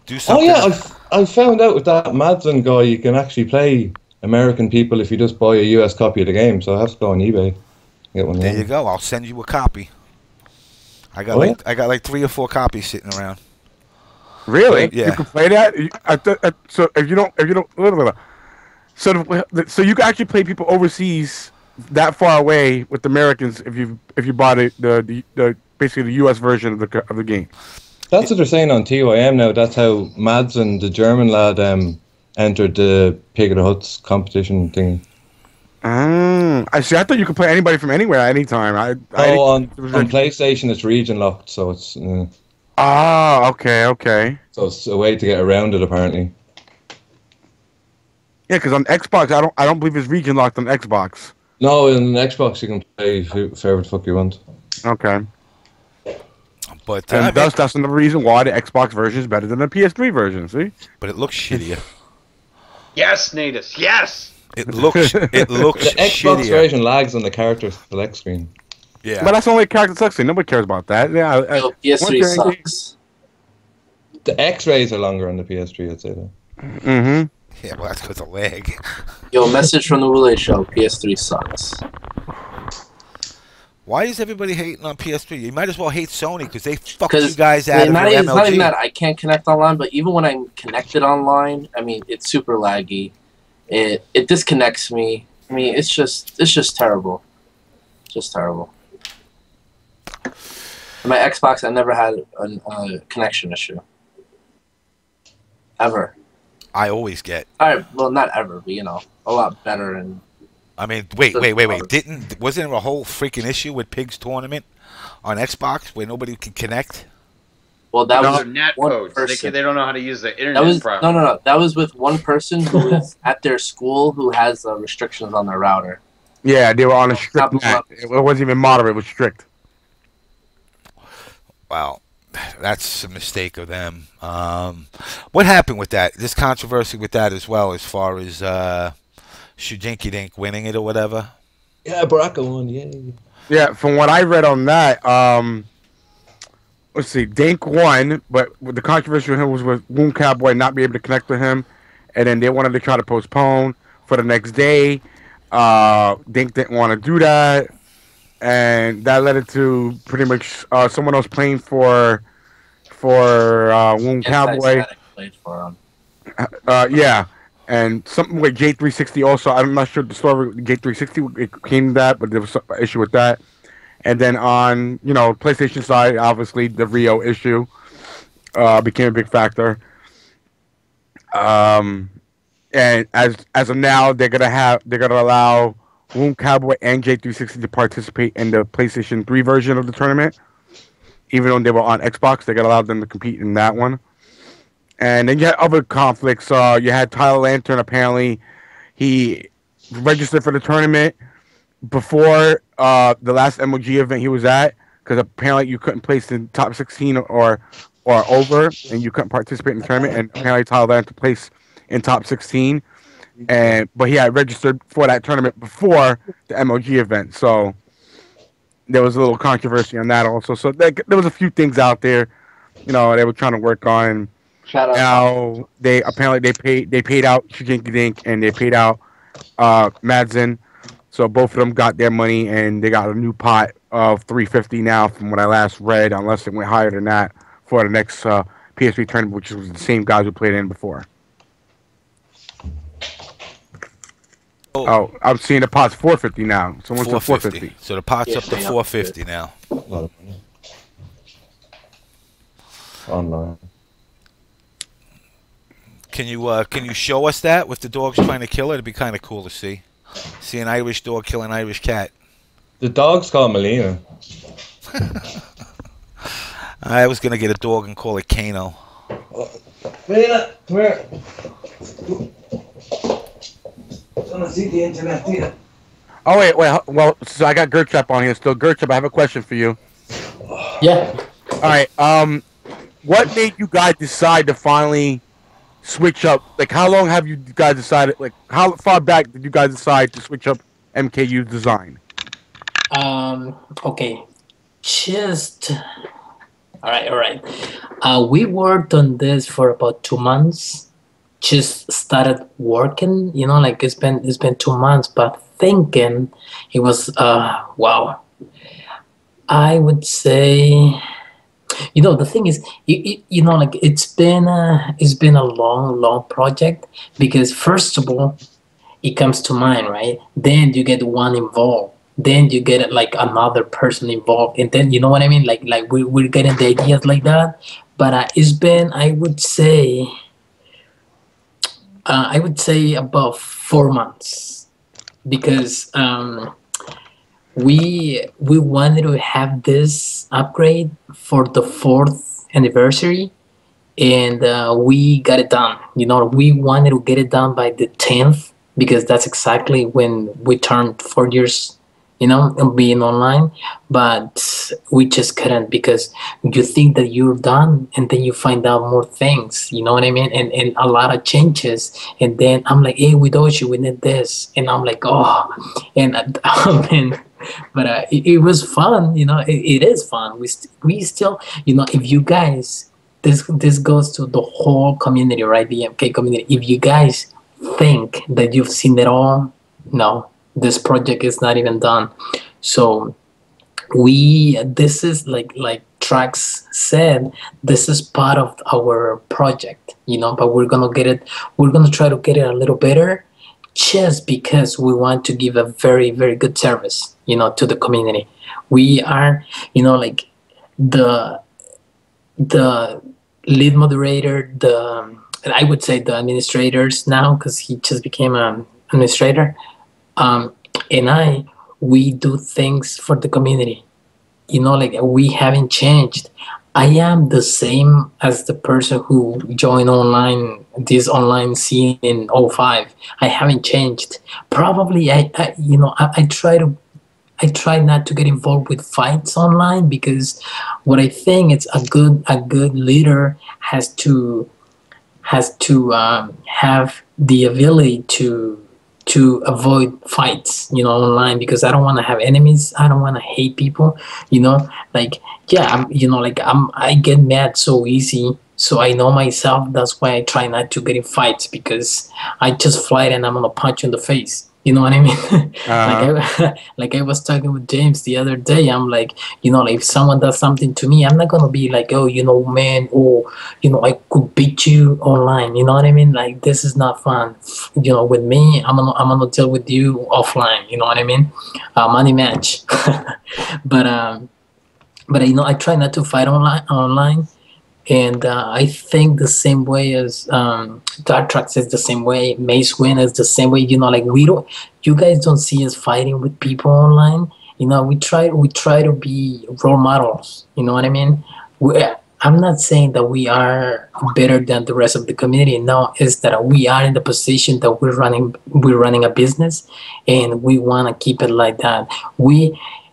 do something. Oh yeah, I found out with that Madsen guy you can actually play American people if you just buy a US copy of the game. So I have to go on eBay. Get one. There you go. I'll send you a copy. I got like 3 or 4 copies sitting around. Really? Yeah. You can play that? So if you don't, so you can actually play people overseas that far away with Americans if you bought it the basically the US version of the game. That's what they're saying on TYM now. That's how Madsen, the German lad, entered the Pig of the Huts competition thing. I see. I thought you could play anybody from anywhere at any time. On PlayStation it's region locked, so it's. Okay. So it's a way to get around it, apparently. Yeah, because on Xbox, I don't believe it's region locked on Xbox. No, in Xbox you can play whoever the fuck you want. Okay. But that's another reason why the Xbox version is better than the PS3 version. See? But it looks shittier. Yes, Natus. Yes. It looks The Xbox shittier. version lags on the character select screen. Yeah. But that's only a character section. Nobody cares about that. Yeah. Yo, PS3 sucks. The X-rays are longer on the PS3, I'd say though. Mm-hmm. Yeah, well, that's because of lag. Yo, message from the Relay Show. PS3 sucks. Why is everybody hating on PS3? You might as well hate Sony because they fucked you guys out it's of not their even MLG. that I can't connect online, but even when I'm connected online, I mean, it's super laggy. It disconnects me. I mean, it's just terrible. Just terrible. On my Xbox, I never had a connection issue. Ever. I always get. Alright, well, not ever, but you know, a lot better. And I mean, wait. Wasn't there a whole freaking issue with Pigs Tournament on Xbox where nobody could connect? well, that Those was are net one codes. person. They don't know how to use the internet That was properly. no. That was with one person who is at their school who has restrictions on their router. Yeah, they were on a strict Top net. levels. It wasn't even moderate. It was strict. Wow, that's a mistake of them. What happened with that? There's controversy with that as well, as far as Shujinky Dink winning it or whatever. Yeah, Baraka won, yay. Yeah, from what I read on that, let's see, Dink won, but the controversy with him was with Wound Cowboy not being able to connect with him, and then they wanted to try to postpone for the next day. Dink didn't want to do that, and that led it to pretty much someone else playing for Wound Cowboy. Anti-static played for him. Yeah, and something with J360 also. I'm not sure the story with J360 it came to that, but there was some issue with that. And then on PlayStation side, obviously the Rio issue became a big factor. And as of now, they're gonna allow Wound Cowboy and J360 to participate in the PlayStation 3 version of the tournament. Even though they were on Xbox, they're gonna allow them to compete in that one. And then you had other conflicts. You had Tyler Lantern. Apparently, he registered for the tournament before the last MLG event he was at, because apparently you couldn't place in top 16 or over, and you couldn't participate in the tournament. And apparently Tyler Lantern placed in top 16, but he had registered for that tournament before the MLG event. So there was a little controversy on that also. So there was a few things out there, they were trying to work on. Shout out. Now they paid out Shujinky Dink and they paid out Madsen. So both of them got their money and they got a new pot of $350 now, from what I last read, unless it went higher than that for the next PS3 tournament, which was the same guys who played in before. Oh, I'm seeing the pot's $450 now. Someone said $450. So the pot's up to Yeah, $450 now. A lot of money. Online. Can you show us that with the dogs trying to kill her? It'd be kind of cool to see. See an Irish dog kill an Irish cat. The dog's called Melina. I was gonna get a dog and call it Kano. Melina, come here. Wanna see the internet, do you? Oh wait. Well, so I got Gerchap on here still. Gerchap, I have a question for you. Yeah. All right. What made you guys decide to finally switch up? Like, how long have you guys decided? Like, how far back did you guys decide to switch up MKU's design? Okay. Just. All right. We worked on this for about 2 months. Just started working. Like it's been 2 months, but thinking it was wow. I would say. The thing is, like it's been a long project, because first of all, it comes to mind, right? Then you get one involved, then you get like another person involved, and then you know what I mean? Like we're getting the ideas like that. But it's been, I would say about 4 months, because we wanted to have this upgrade for the 4th anniversary, and we got it done. We wanted to get it done by the 10th, because that's exactly when we turned 4 years you know, being online, but we just couldn't because you think that you're done and then you find out more things, you know what I mean? And a lot of changes. And then I'm like, hey, with Oshi, we need this. And I'm like, oh, and I mean, but it was fun, you know, it is fun. We still, you know, if you guys, this goes to the whole community, right? The MK community. If you guys think that you've seen it all, no, this project is not even done. So this is like Trax said, this is part of our project, you know, but we're gonna try to get it a little better just because we want to give a very, very good service, you know, to the community. We are, you know, like the lead moderator, I would say the administrators now, because he just became an administrator, and we do things for the community. You know, like we haven't changed. I am the same as the person who joined this online scene in '05. I haven't changed. Probably I try not to get involved with fights online because what I think it's a good leader has to have the ability to avoid fights, you know, online, because I don't want to have enemies. I don't want to hate people, you know. Like, yeah, I get mad so easy. So I know myself. That's why I try not to get in fights, because I just fight and I'm gonna punch you in the face. You know what I mean? Like I was talking with James the other day. I'm like, you know, like if someone does something to me, I'm not gonna be like, oh, you know, man, or you know, I could beat you online. You know what I mean? Like this is not fun. You know, with me, I'm gonna deal with you offline. You know what I mean? Money match. But you know, I try not to fight online. And I think the same way as DarkTrax is the same way, Macewind is the same way. You know, like you guys don't see us fighting with people online. You know, we try to be role models. You know what I mean? I'm not saying that we are better than the rest of the community. No, it's that we are in the position that we're running a business, and we want to keep it like that.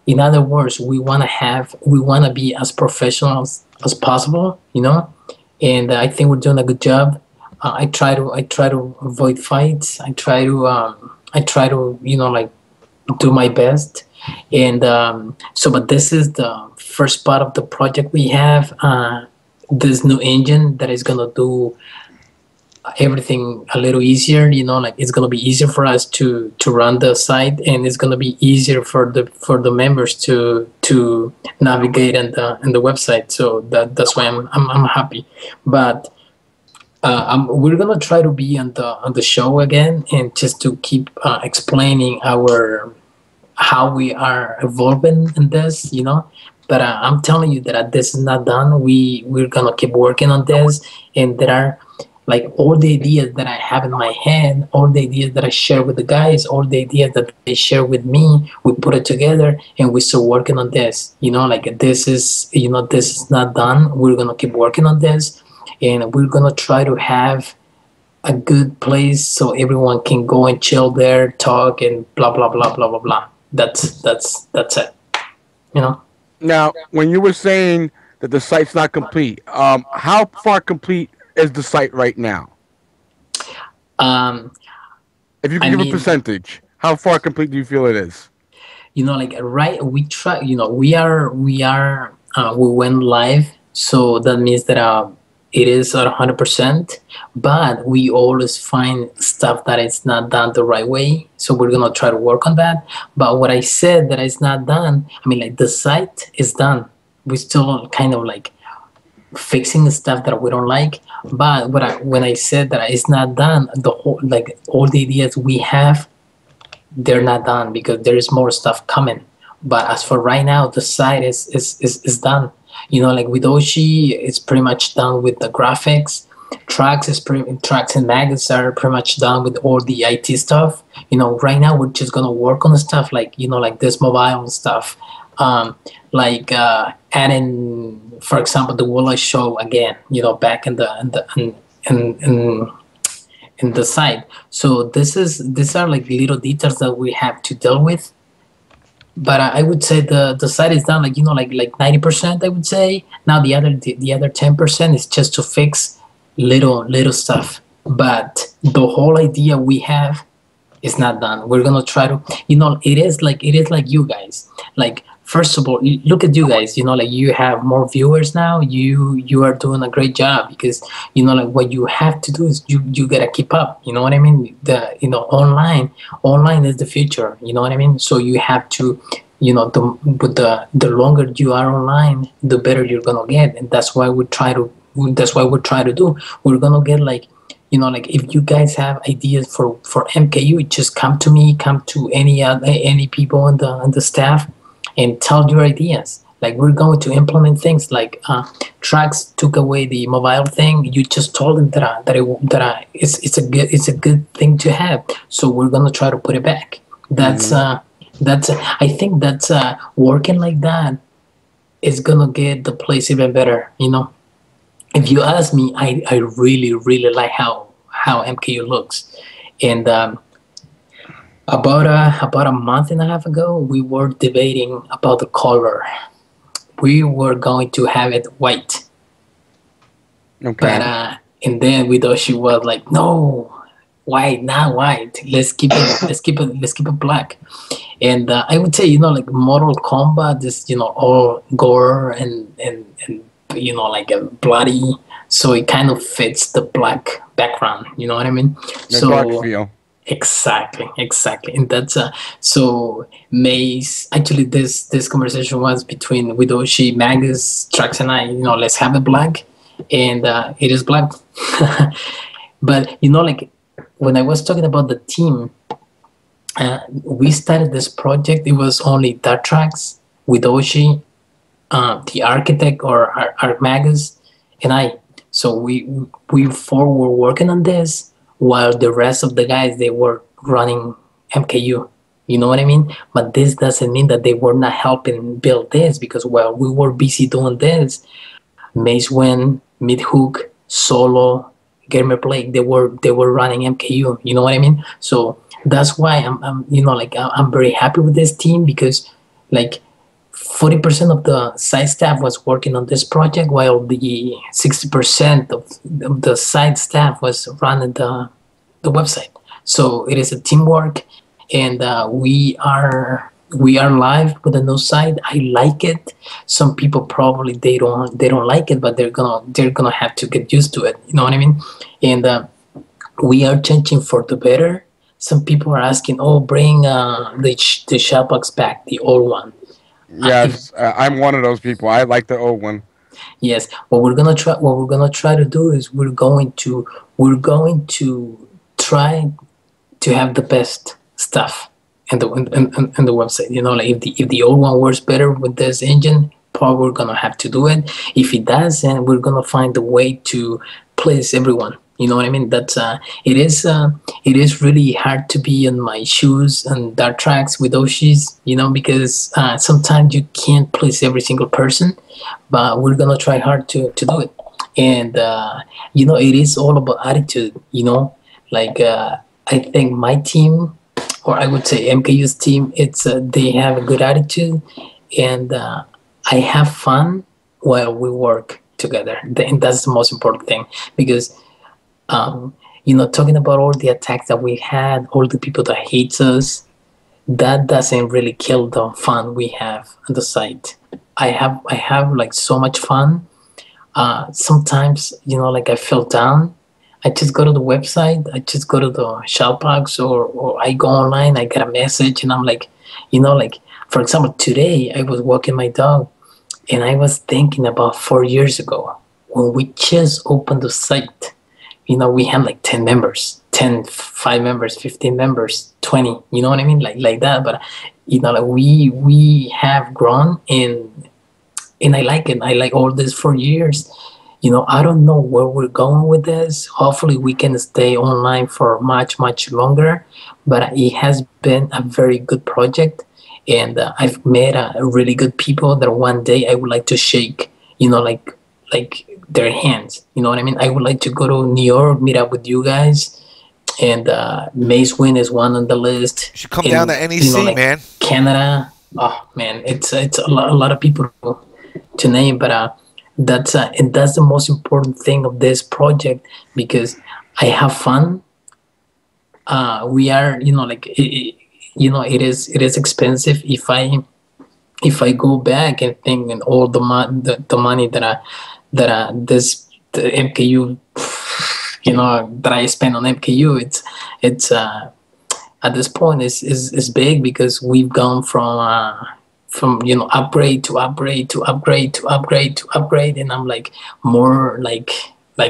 In other words, we want to be as professional as possible, you know, and I think we're doing a good job. I try to avoid fights. I try to you know, like do my best, and but this is the first part of the project we have. This new engine that is gonna do everything a little easier, you know, like it's gonna be easier for us to run the site, and it's gonna be easier for the members to navigate in the website. So that's why I'm happy. But we're gonna try to be on the show again, and just to keep explaining how we are evolving in this, you know. But I'm telling you that this is not done. We're gonna keep working on this, and there are like all the ideas that I have in my head, all the ideas that I share with the guys, all the ideas that they share with me, we put it together and we're still working on this. You know, like this is not done. We're gonna keep working on this, and we're gonna try to have a good place so everyone can go and chill there, talk, and blah blah blah blah blah blah. That's it. You know. Now, when you were saying that the site's not complete, how far complete is the site right now? If you can give a percentage, how far complete do you feel it is? You know, like we try. You know, we went live, so that means that it is at 100%. But we always find stuff that is not done the right way, so we're gonna try to work on that. But what I said that it's not done, I mean, like the site is done. We still kind of like fixing the stuff that we don't like. But when I said that it's not done, the whole, like all the ideas we have, they're not done because there is more stuff coming. But as for right now, the site is done. You know, like with Oshi, it's pretty much done with the graphics. Trax and Mags are pretty much done with all the IT stuff. You know, right now we're just gonna work on the stuff like, you know, like this mobile stuff, like adding, for example, the Walla show again. You know, back in the site. So these are like little details that we have to deal with. But I would say the site is done like 90%. I would say now the other 10% is just to fix little stuff. But the whole idea we have is not done. We're gonna try to, it is like you guys. Like first of all, look at you guys. Like you have more viewers now. You are doing a great job because like what you have to do is you gotta keep up. You know what I mean? Online is the future. You know what I mean? So you have to, the longer you are online, the better you're gonna get, and that's why we try to. That's what we're trying to do. We're gonna get like if you guys have ideas for MKU, just come to me, come to any people on the staff, and tell your ideas. Like we're going to implement things like Trax took away the mobile thing. You just told him it's a good thing to have. So we're gonna try to put it back. That's I think that's working like that is gonna get the place even better. If you ask me, I really like how MKU looks, and about a month and a half ago, we were debating about the color. We were going to have it white, Okay. but and then Wtih was like, no, white, not white. Let's keep it black. And I would say like Mortal Kombat is all gore and like a bloody, so it kind of fits the black background. You know what I mean? The dark feel. Exactly, and that's so Maze. Actually, this conversation was between Wtih, Magus, Trax, and I. Let's have it black, and it is black. But like when I was talking about the team, we started this project. It was only DarkTrax, Wtih, the architect or our Magus, and I. So we four were working on this, while the rest of the guys, they were running MKU. You know what I mean? But this doesn't mean that they were not helping build this, because while we were busy doing this, Macewen, Midhook, Solo, Gamer Blake, they were running MKU. You know what I mean? So that's why I'm very happy with this team, because like 40% of the site staff was working on this project, while the 60% of the site staff was running the website. So it is a teamwork, and we are live with a new site. I like it. Some people probably they don't like it, but they're gonna have to get used to it. You know what I mean? And we are changing for the better. Some people are asking, "Oh, bring the Shellbox back, the old one." Yes, I'm one of those people. I like the old one. Yes, what we're gonna try to do is we're going to try to have the best stuff in the website. Like if the old one works better with this engine, probably we're gonna have to do it. If it doesn't, we're gonna find a way to please everyone. You know what I mean? That's it is really hard to be in my shoes and DarkTrax with Oshi's, because sometimes you can't please every single person, but we're gonna try hard to do it. And it is all about attitude. Like I think my team, or I would say MKU's team, it's they have a good attitude, and I have fun while we work together, and that's the most important thing, because talking about all the attacks that we had, all the people that hates us, that doesn't really kill the fun we have on the site. I have like so much fun. Sometimes, like I feel down, I just go to the website, I just go to the Shellbox, or I go online, I get a message, and I'm like, like for example, today I was walking my dog, and I was thinking about 4 years ago when we just opened the site. We had like 10 members, 10, 5 members, 15 members, 20, you know what I mean? Like that. But, like we have grown, and I like it. I like all this 4 years. I don't know where we're going with this. Hopefully we can stay online for much, much longer, but it has been a very good project. And I've met really good people that one day I would like to shake, like their hands. You know what I mean? I would like to go to New York, meet up with you guys, and Macewen is one on the list. You should come down to NEC, man. Canada, Oh man, it's a lot of people to name, but and that's the most important thing of this project because I have fun. We are, like it is expensive if I go back and think and all the money the MKU, that I spend on MKU, it's at this point is big because we've gone from upgrade to upgrade to upgrade to upgrade to upgrade, and I'm like more like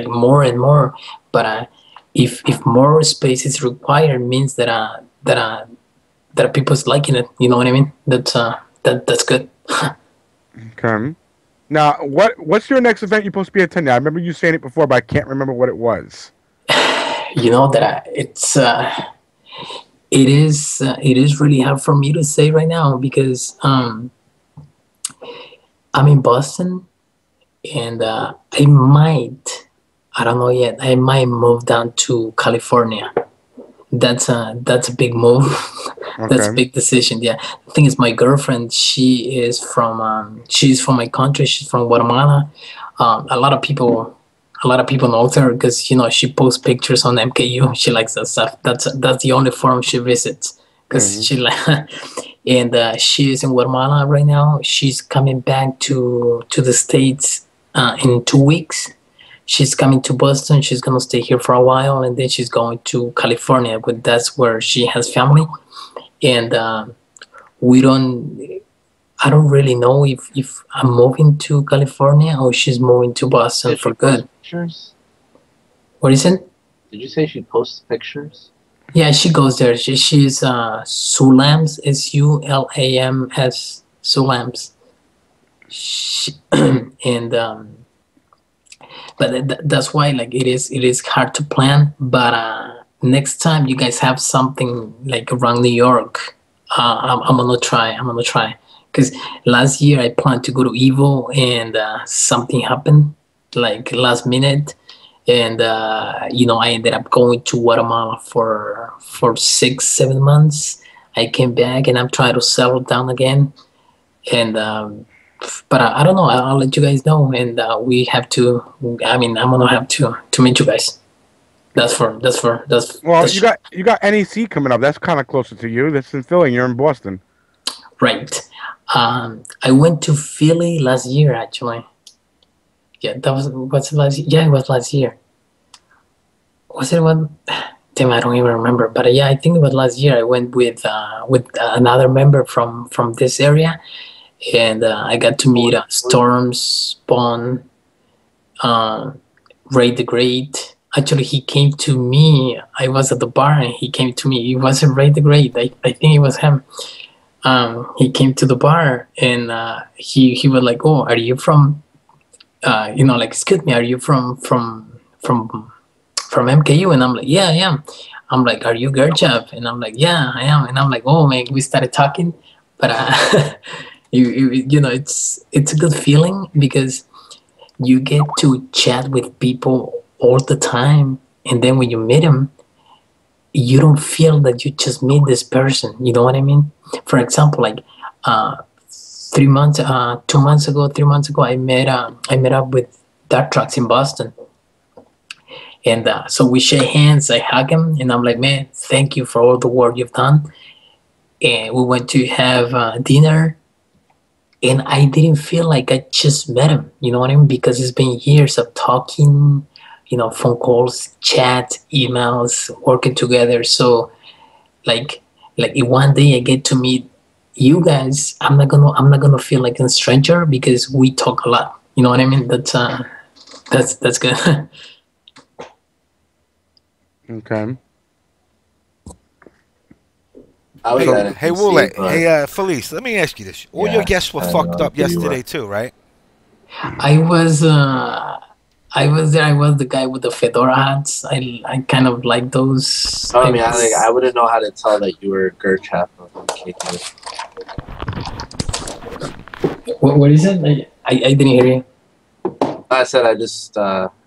more and more. But if more space is required, means that people's liking it. You know what I mean? That's good. Okay. Now, what's your next event you're supposed to be attending? I remember you saying it before, but I can't remember what it was. You know that it is really hard for me to say right now because I'm in Boston, and I don't know yet. I might move down to California. That's a big move. That's a big decision. Yeah, the thing is, my girlfriend, she's from my country. She's from Guatemala. A lot of people know her because she posts pictures on MKU. She likes that stuff. That's the only forum she visits because she like. And she is in Guatemala right now. She's coming back to the States in 2 weeks. She's coming to Boston. She's gonna stay here for a while, and then she's going to California. But that's where she has family, and I don't really know if I'm moving to California or she's moving to Boston for good. Pictures? What is it? Did you say she posts pictures? Yeah, she goes there. She's Sulams, Sulams, Sulams. And but that's why like it is hard to plan. But next time you guys have something like around New York, I'm gonna try. Because last year I planned to go to Evo, and something happened like last minute, and I ended up going to Guatemala for 6-7 months. I came back and I'm trying to settle down again, and but I don't know. I'll let you guys know, and we have to. I mean, I'm gonna have to meet you guys. Well, you got NEC coming up. That's kind of closer to you. That's in Philly. You're in Boston. Right. I went to Philly last year, actually. Yeah, what's it last year? Yeah, it was last year. Was it one? Damn, I don't even remember. But yeah, I think it was last year. I went with another member from this area, and I got to meet Storm, Spawn, Ray the Great. Actually, he came to me. I was at the bar, and he came to me. It wasn't Ray the Great. I think it was him. He came to the bar, and he was like, "Oh, are you from? Like, excuse me, are you from MKU?" And I'm like, "Yeah, I am." I'm like, "Are you Gerchap?" And I'm like, "Yeah, I am." And I'm like, "Oh man," we started talking, but it's a good feeling because you get to chat with people all the time, and then when you meet them, you don't feel that you just meet this person. You know what I mean? For example, like 3 months, 2 months ago, 3 months ago, I met up with DarkTrax in Boston, and so we shake hands. I hug him, and I'm like, "Man, thank you for all the work you've done." And we went to have dinner, and I didn't feel like I just met him. You know what I mean? Because it's been years of talking, phone calls, chat, emails, working together. So, like if one day I get to meet you guys, I'm not gonna feel like a stranger because we talk a lot. You know what I mean? That's good. Okay. Hey, Woolet. Hey, Pherleece. Let me ask you this: all your guests were fucked up yesterday too, right? I was there. I was the guy with the fedora hats. I kind of like those. I mean, I wouldn't know how to tell that you were Gerchap of MKU. What is it? I didn't hear you. I said I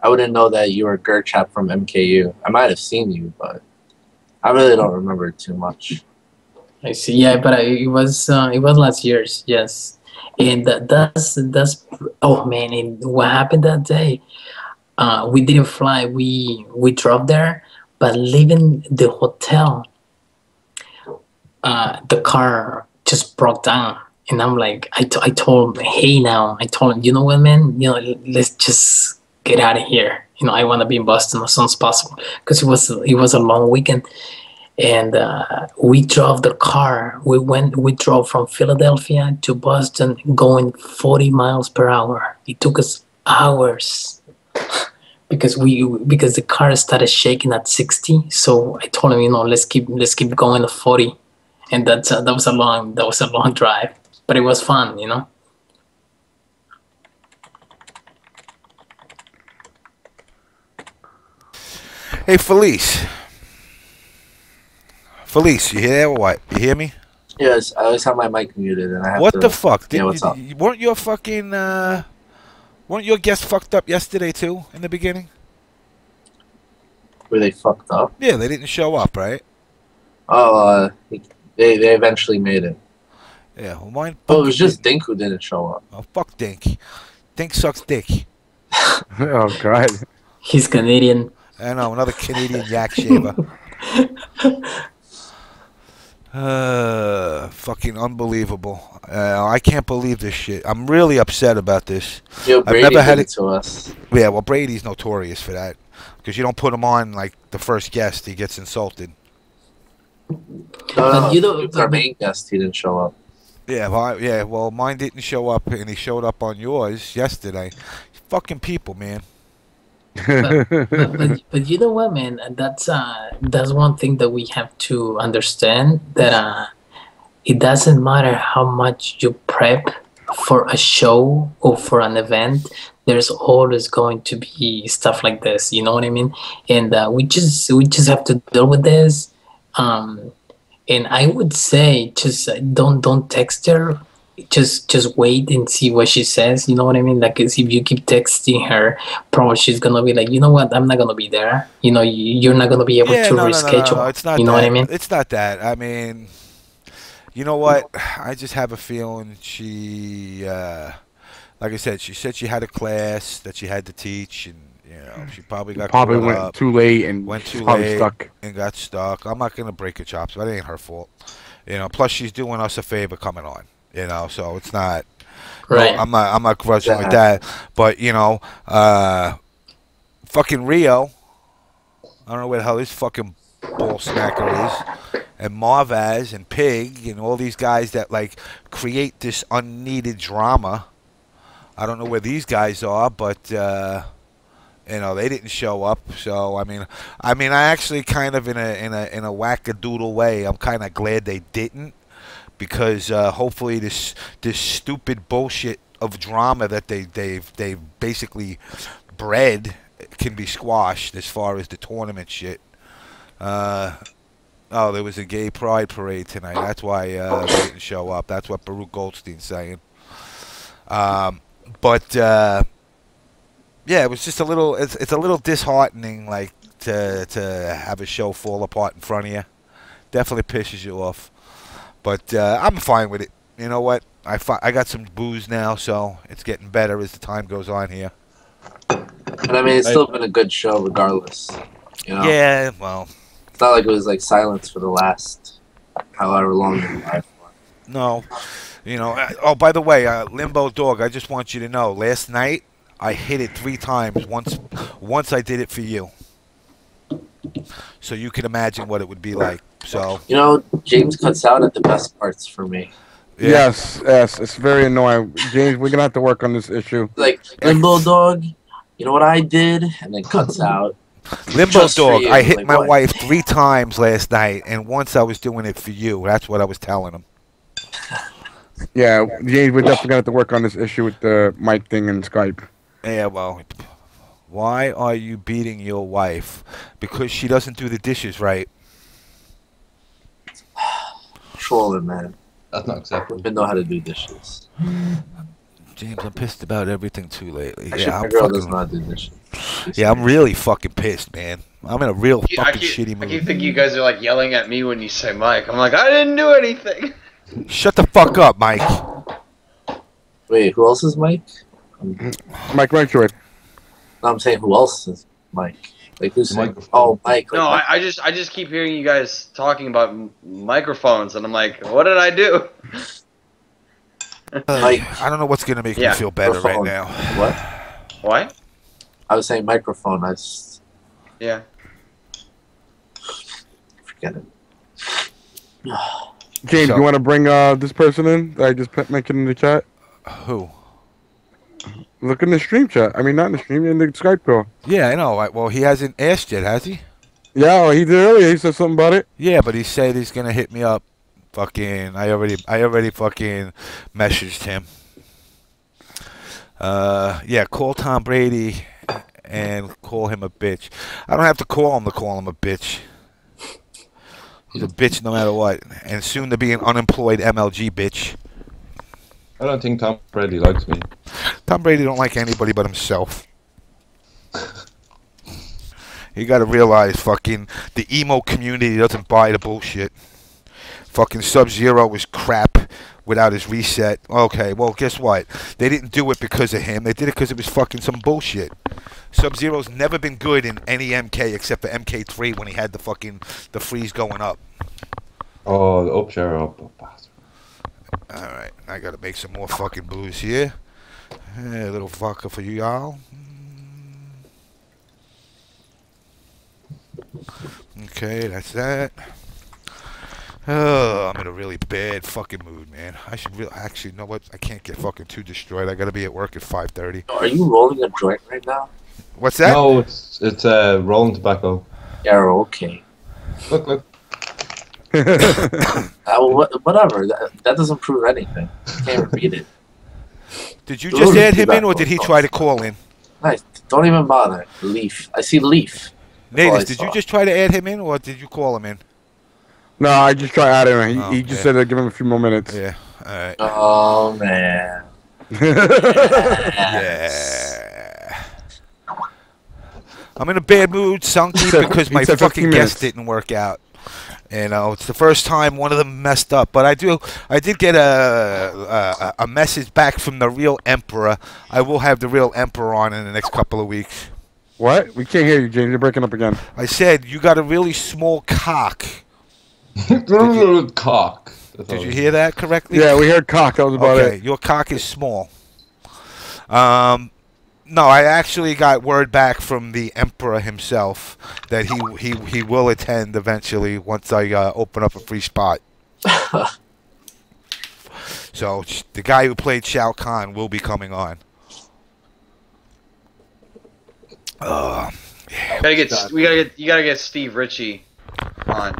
wouldn't know that you were Gerchap from MKU. I might have seen you, but I really don't remember too much. I see. Yeah, but it was last year's. Yes, and that's. Oh man, and what happened that day? We didn't fly. We drove there, but leaving the hotel, the car just broke down. And I'm like, I told him, hey, now, I told him, you know what, man, let's just get out of here. I want to be in Boston as soon as possible because it was a long weekend. And we drove the car. We drove from Philadelphia to Boston, going 40 miles per hour. It took us hours because the car started shaking at 60. So I told him, let's keep going at 40, and that was a long drive, but it was fun. Hey, Pherleece. Pherleece, you here or what? You hear me? Yes, I always have my mic muted, and I have What to. the fuck? Yeah, what's up? Weren't your guests fucked up yesterday too in the beginning? Were they fucked up? Yeah, they didn't show up, right? Oh, they eventually made it. Yeah, well, mine. Oh, it was just Dink who didn't show up. Oh, fuck Dink. Dink sucks dick. Oh God. He's Canadian. I know, another Canadian yak shaver. Fucking unbelievable. I can't believe this shit. I'm really upset about this. Yo, Brady I've never had did it to us. Yeah, well, Brady's notorious for that. Because you don't put him on like the first guest, he gets insulted. No, our main guest, he didn't show up. Yeah, well, mine didn't show up, and he showed up on yours yesterday. Fucking people, man. but you know what, man? That's one thing that we have to understand, that it doesn't matter how much you prep for a show or for an event. There's always going to be stuff like this. You know what I mean? And we just have to deal with this. And I would say just don't text her. Just wait and see what she says. You know what I mean? Like, if you keep texting her, probably she's gonna be like, you know what? I'm not gonna be there. You're not gonna be able to reschedule. No, it's not. You know what I mean? It's not that. I mean, you know what? I just have a feeling she, like I said she had a class that she had to teach, and she probably went too late and stuck and got stuck. I'm not gonna break her chops, but it ain't her fault. Plus she's doing us a favor coming on. So it's not right. No, I'm not grudging like that. But fucking Rio, I don't know where the hell his fucking ball smacker is, and Marvaz and Pig and all these guys that like create this unneeded drama. I don't know where these guys are, but they didn't show up. So I mean, I actually kind of in a wackadoodle way, I'm kind of glad they didn't. Because hopefully this stupid bullshit of drama that they've basically bred can be squashed as far as the tournament shit. There was a gay pride parade tonight. That's why they didn't show up. That's what Baruch Goldstein's saying. Yeah, it was just a little. It's a little disheartening, like to have a show fall apart in front of you. Definitely pisses you off. But I'm fine with it. You know what? I got some booze now, so it's getting better as the time goes on here. But I mean, it's still been a good show regardless. Yeah, well. It's not like it was like silence for the last however long the live was. No. Oh, by the way, Limbo Dog, I just want you to know, last night I hit it 3 times. Once I did it for you. So you can imagine what it would be like. So James cuts out at the best parts for me. Yeah. Yes, it's very annoying. James, we're gonna have to work on this issue. Like Limbo Dog, you know what I did, and then cuts out. Limbo Dog, I hit my wife 3 times last night, and once I was doing it for you. That's what I was telling him. Yeah, James, we're definitely gonna have to work on this issue with the mic thing and Skype. Yeah, well, why are you beating your wife? Because she doesn't do the dishes right. Trolling, man. That's not acceptable. Women know how to do dishes. James, I'm pissed about everything too lately. Actually, Yeah, my I'm girl does fucking. not do this shit. Yeah, I'm really fucking pissed, man. I'm in a real I fucking keep, shitty I keep mood. thinking you guys are like yelling at me when you say Mike. I'm like, I didn't do anything. Shut the fuck up, Mike. Wait, who else is Mike? Mikemetroid. No, I'm saying who else is Mike? Like who's saying? Microphone. Oh, Mike. No, Like, I just keep hearing you guys talking about microphones, and I'm like, what did I do? Mike. I don't know what's gonna make me Yeah, feel better right microphone. now. What? What? I was saying microphone. I just Yeah. forget it. James, So- you want to bring this person in that I just mentioned in the chat? Who? Look in the stream chat. I mean, not in the stream, in the Skype call. Yeah, I know. Well, he hasn't asked yet, has he? Yeah, well, he did earlier. He said something about it. Yeah, but he said he's gonna hit me up. Fucking, I already fucking messaged him. Yeah, call Tom Brady and call him a bitch. I don't have to call him a bitch. He's a bitch no matter what, and soon to be an unemployed MLG bitch. I don't think Tom Brady likes me. Tom Brady don't like anybody but himself. You gotta realize, fucking, the emo community doesn't buy the bullshit. Fucking Sub-Zero was crap without his reset. Okay, well, guess what? They didn't do it because of him. They did it because it was fucking some bullshit. Sub-Zero's never been good in any MK except for MK3 when he had the freeze going up. Oh, the up share up. Alright, I gotta make some more fucking blues here. A little vodka for you, y'all. Okay, that's that. Oh, I'm in a really bad fucking mood, man. I should actually, you know what? I can't get fucking too destroyed. I gotta be at work at 5:30. Are you rolling a joint right now? What's that? No, it's rolling tobacco. Yeah, okay. Look. Whatever. That doesn't prove anything. You can't read it. Did you just add him in, or did he try to call in? Nice. Don't even bother. Leaf. I see Leaf. Natives, did you just try to add him in, or did you call him in? No, I just tried adding him. He just yeah. said I'd give him a few more minutes. Yeah, alright. Oh, man. Yeah. I'm in a bad mood, Sunky, because my said 15 fucking guest minutes. didn't work out. You know, it's the first time one of them messed up. But I did get a message back from the real Emperor. I will have the real Emperor on in the next couple of weeks. What? We can't hear you, James. You're breaking up again. I said, you got a really small cock. Cock. Did you hear that correctly? Yeah, we heard cock. That was about Okay, it. your cock is small. No, I actually got word back from the Emperor himself that he will attend eventually once I open up a free spot. So the guy who played Shao Kahn will be coming on. Yeah. You gotta get Steve Ritchie on.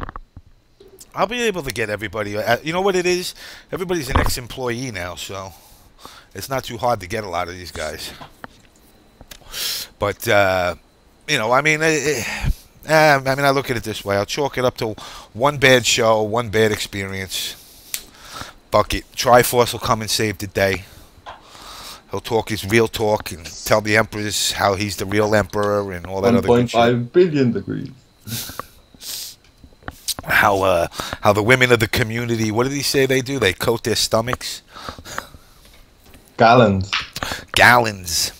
I'll be able to get everybody. You know what it is? Everybody's an ex-employee now, so it's not too hard to get a lot of these guys. But you know, I mean, I look at it this way. I'll chalk it up to one bad show, one bad experience. Fuck it. Triforce will come and save the day. He'll talk his real talk and tell the emperors how he's the real emperor and all that other good shit. 1.5 billion degrees. How the women of the community, what did he say they do? They coat their stomachs? Gallons. Gallons.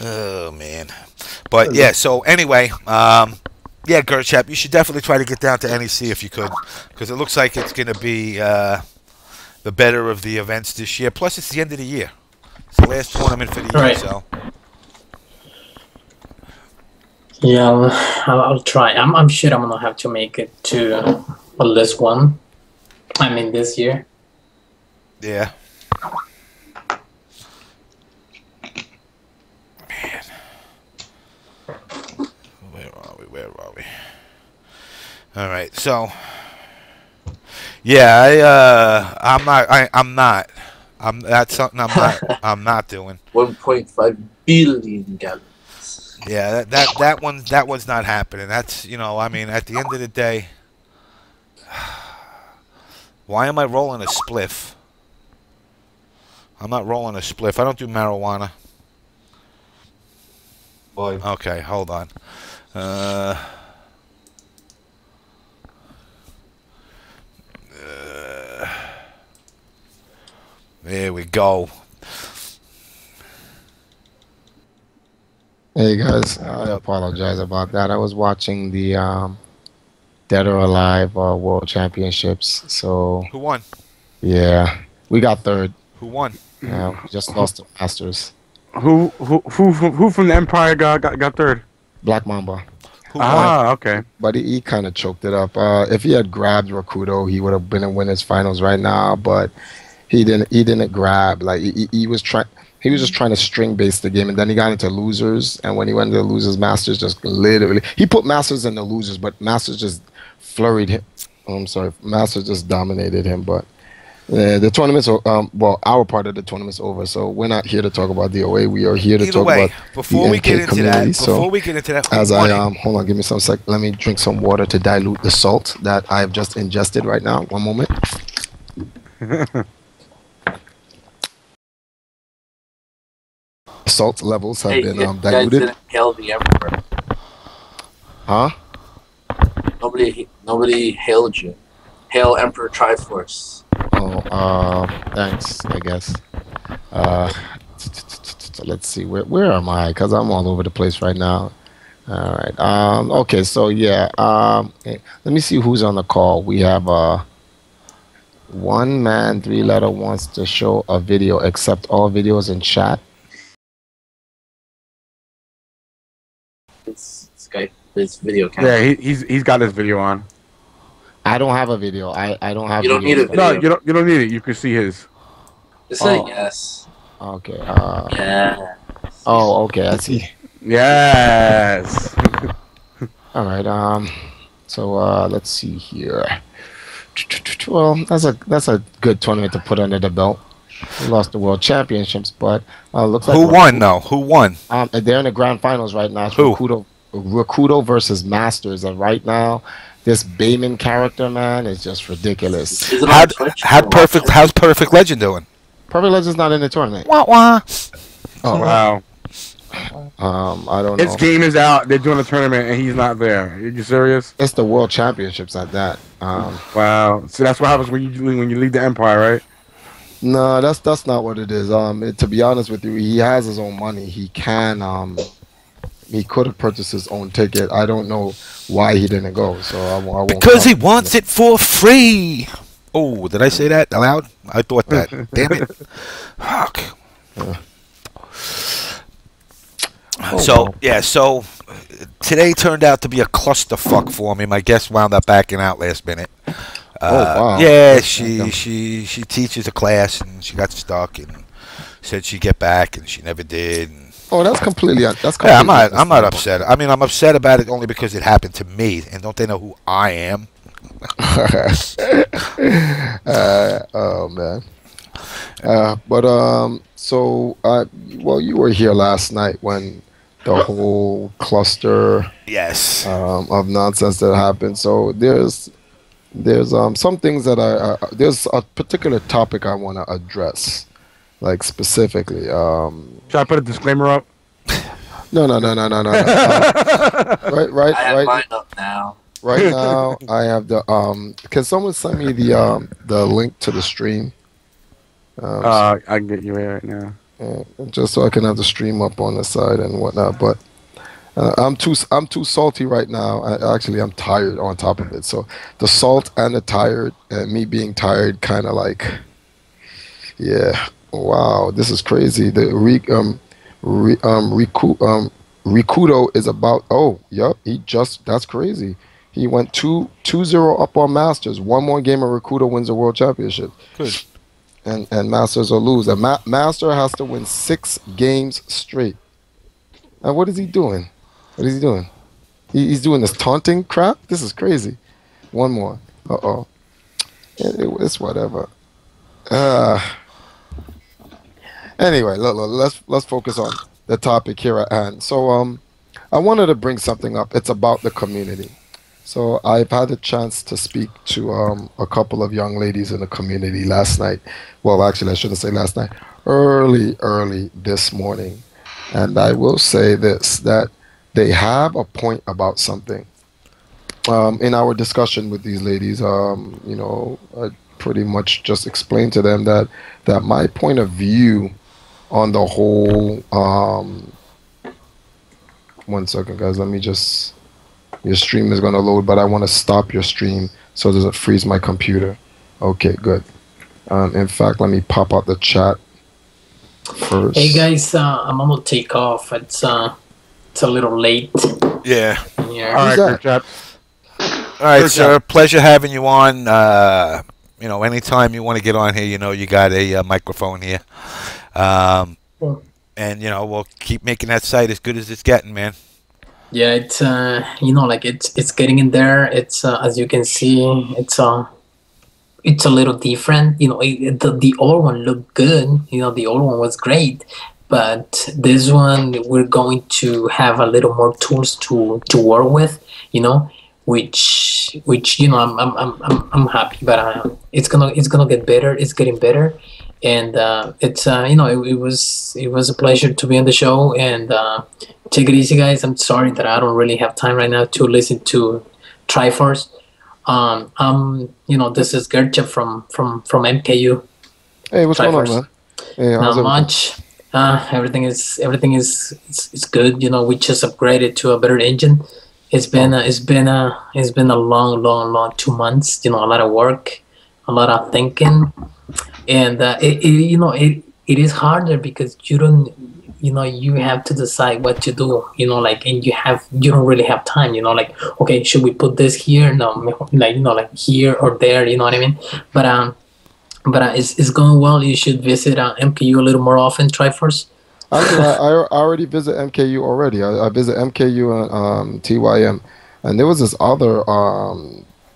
Oh, man. But, yeah, so anyway, yeah, Gerchap, you should definitely try to get down to NEC if you could, because it looks like it's going to be the better of the events this year. Plus, it's the end of the year. It's the last tournament for the year, Right. so. Yeah, I'll try. I'm sure I'm gonna have to make it to this one. I mean, this year. Yeah. Man. Where are we? All right, so. Yeah, that's something I'm not doing. 1.5 billion gallons. Yeah, that one's not happening. That's, you know, I mean, at the end of the day, why am I rolling a spliff? I'm not rolling a spliff. I don't do marijuana. Why? Okay, hold on. There we go. Hey guys, I apologize about that. I was watching the Dead or Alive World Championships. So Who won? yeah, we got third. Who won? Yeah, we just lost the Masters. Who from the Empire got third? Black Mamba. Who won? Ah, okay. But he kind of choked it up. If he had grabbed Rakudo, he would have been in winners finals right now. But he didn't. He didn't grab. Like he was trying. He was just trying to string base the game, and then he got into losers. And when he went into losers, Masters just literally he put Masters in the losers, but Masters just flurried him. I'm sorry, Masters just dominated him. But the tournament's well, our part of the tournament's over, so we're not here to talk about DOA. We are here to talk about before we get into that. Before we get into that, as I hold on, give me some sec. Let me drink some water to dilute the salt that I've just ingested right now. One moment. Salt levels have been diluted. Guys didn't hail the Emperor. Huh? Nobody hailed you. Hail Emperor Triforce. Oh, thanks, I guess. Let's see, where am I? Because I'm all over the place right now. All right. Okay, so yeah. Let me see who's on the call. We have one man, 3-letter wants to show a video, accept all videos in chat. This video camera. Yeah, he's got his video on. I don't have a video. I don't have. You don't need a video. No, you don't need it. You can see his. Just say yes. Okay. Yeah. Oh, okay. I see. Yes. All right. So let's see here. Well, that's a good tournament to put under the belt. We lost the World Championships, but looks like who won though? Who won? They're in the grand finals right now. It's Who? Rakudo versus Masters, and right now, this Bayman character, man, is just ridiculous. How's Perfect Legend doing? Perfect Legend's not in the tournament. Wah wah. Oh wow. I don't know. His game is out. They're doing a tournament, and he's not there. Are you serious? It's the World Championships at that. Wow. So that's what happens when you leave the Empire, right? No, that's not what it is. To be honest with you, he has his own money. He can he could have purchased his own ticket. I don't know why he didn't go. So I won't. Because he wants it for free. Oh, did I say that aloud? I thought that. Damn it. Fuck. So today turned out to be a clusterfuck for me. My guest wound up backing out last minute. Wow. Yeah, she teaches a class and she got stuck and said she'd get back and she never did. And that's completely. Yeah, I'm not upset. I mean, I'm upset about it only because it happened to me, and don't they know who I am? Oh man. Well, you were here last night when the whole cluster of nonsense that happened. So there's some things that there's a particular topic I want to address, like specifically. Should I put a disclaimer up? No. Right. I have mine up now. Right now, I have the Can someone send me the link to the stream? I can get you right now. Just so I can have the stream up on the side and whatnot. But I'm too salty right now. I'm tired on top of it. So the salt and the tired, and me being tired, kind of like, yeah, wow, this is crazy. The Rikudo is about. Oh, yep, that's crazy. He went 2-0 up on Masters. One more game of Rikudo wins the World Championship. Good. And Masters will lose. And Master has to win 6 games straight. And what is he doing? What is he doing? He's doing this taunting crap? This is crazy. One more. Uh-oh. It's whatever. Anyway, look, let's focus on the topic here at hand. So I wanted to bring something up. It's about the community. So I've had a chance to speak to a couple of young ladies in the community last night. Well, actually, I shouldn't say last night. Early this morning, and I will say this: that they have a point about something. In our discussion with these ladies, I pretty much just explained to them that my point of view on the whole. One second, guys. Let me just. Your stream is gonna load, but I want to stop your stream so it doesn't freeze my computer. Okay, good. In fact, let me pop out the chat first. Hey guys, I'm gonna take off. It's a little late. Yeah. Yeah. All right, Gerchap. All right, sir. Pleasure having you on. Anytime you want to get on here, you got a microphone here. And we'll keep making that site as good as it's getting, man. Yeah, it's it's getting in there. It's as you can see, it's a little different. The old one looked good. The old one was great, but this one we're going to have a little more tools to work with. Which I'm happy, but it's gonna get better. It's getting better, and it was a pleasure to be on the show. And take it easy, guys. I'm sorry that I don't really have time right now to listen to Triforce. This is Gerchap from MKU. Hey, what's going on, man? Hey, Not much. Everything is good. We just upgraded to a better engine. It's been a long 2 months. A lot of work, a lot of thinking, and it is harder because you don't. You have to decide what to do. And you don't really have time. Okay, should we put this here? No, here or there. You know what I mean? But it's going well. You should visit MKU a little more often. Triforce. Actually, I already visit MKU already. I visit MKU and TYM, and there was this other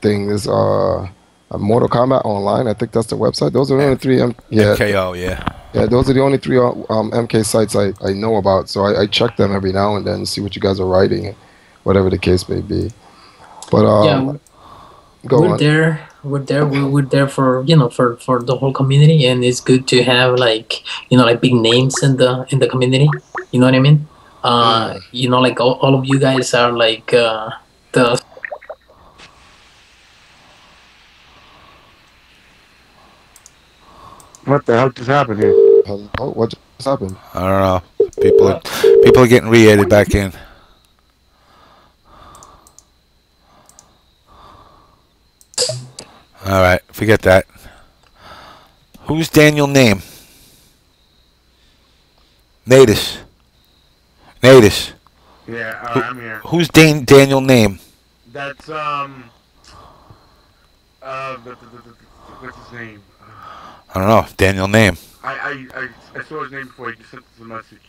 thing. This Mortal Kombat Online. I think that's the website. Those are the only three. MKO, yeah. Yeah, those are the only three MK sites I know about. So I check them every now and then, see what you guys are writing, whatever the case may be. But we're there for for the whole community, and it's good to have big names in the community. You know what I mean? All of you guys are the. What the hell just happened here? Oh, what just happened? I don't know. People are getting re-added back in. All right, forget that. Who's Daniel name? Natus. Yeah, I'm here. Who's Daniel name? That's what's his name? I don't know. Daniel name. I saw his name before. He just sent us a message.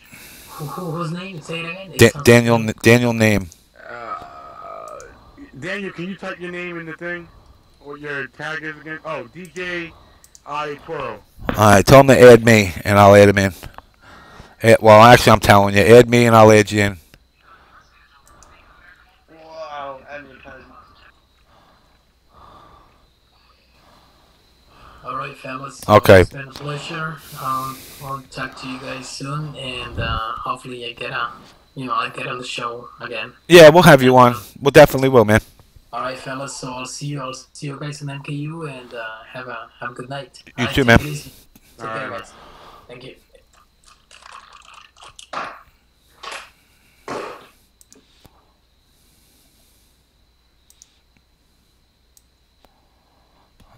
Whose name? Say it again. Daniel name. Daniel, can you type your name in the thing? What your tag is again? Oh, DJ Toro. Alright, tell him to add me, and I'll add him in. Well, actually, I'm telling you. Add me, and I'll add you in. Wow, advertising. Alright, fellas. Okay. It's been a pleasure. I'll talk to you guys soon, and hopefully I get on the show again. Yeah, we'll have you on. We'll definitely will, man. Alright, fellas. So I'll see you guys in MKU, and have a good night. You too, man. Take it easy. Take care, guys. Thank you.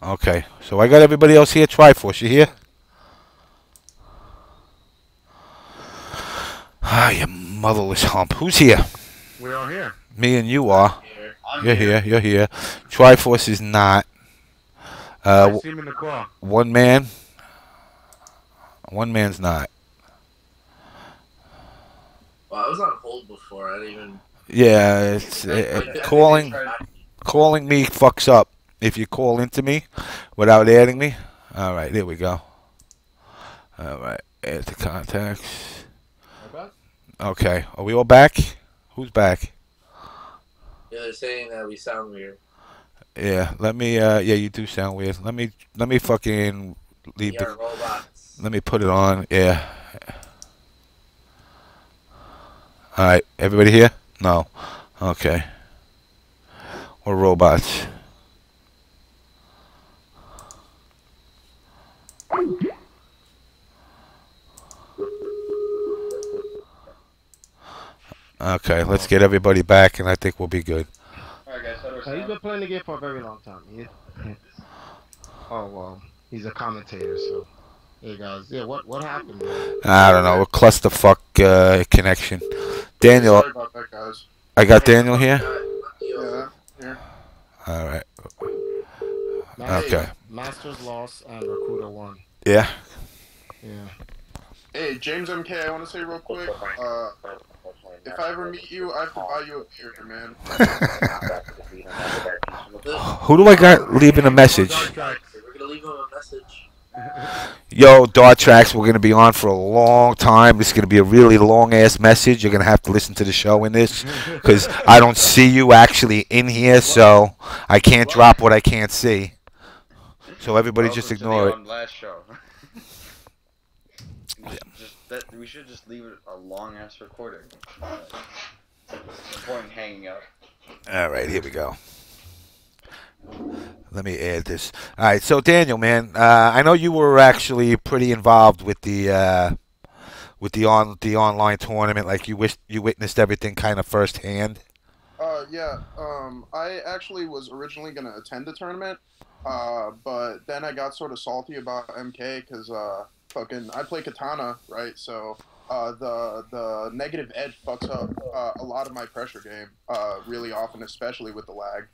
Okay, so I got everybody else here. Triforce, you here? Ah, you motherless hump. Who's here? We're all here. Me and you are. You're here. Triforce is not. I see him in the car. One man's not. Well, I was on hold before. I didn't even. Yeah, it's calling me fucks up. If you call into me without adding me. All right, there we go. All right, add to contacts. Okay, are we all back? Who's back? Yeah, they're saying that we sound weird. Yeah, let me. Yeah, you do sound weird. Let me fucking leave We the. are robots. Let me put it on. Yeah. All right, everybody here? No. Okay. We're robots. Okay, let's get everybody back, and I think we'll be good. Alright, guys, how do I He's sound? been playing the game for a very long time. Oh well, he's a commentator, so. Hey guys, yeah, what happened there? I don't know. A clusterfuck connection. Daniel, Sorry about that, guys. I got Daniel here. Yeah, here. All right. Masters, Okay. Masters lost and Rakuda won. Yeah. Yeah. Hey, JamessMK, I want to say real quick. If I ever meet you, I have to buy you a beer, man. Who do I got leaving a message? We're gonna leave him a message. Yo, DarkTrax, we're gonna be on for a long time. It's gonna be a really long ass message. You're gonna have to listen to the show in this, because I don't see you actually in here, so I can't drop what I can't see. So everybody just ignore it. Last show. We should just leave it a long ass recording. Point hanging up. All right, here we go. Let me add this. All right, so Daniel, man, I know you were actually pretty involved with the online tournament. Like you witnessed everything kind of firsthand. Yeah. I actually was originally gonna attend the tournament, but then I got sort of salty about MK because fucking I play Katana, right? So the negative edge fucks up a lot of my pressure game really often, especially with the lag.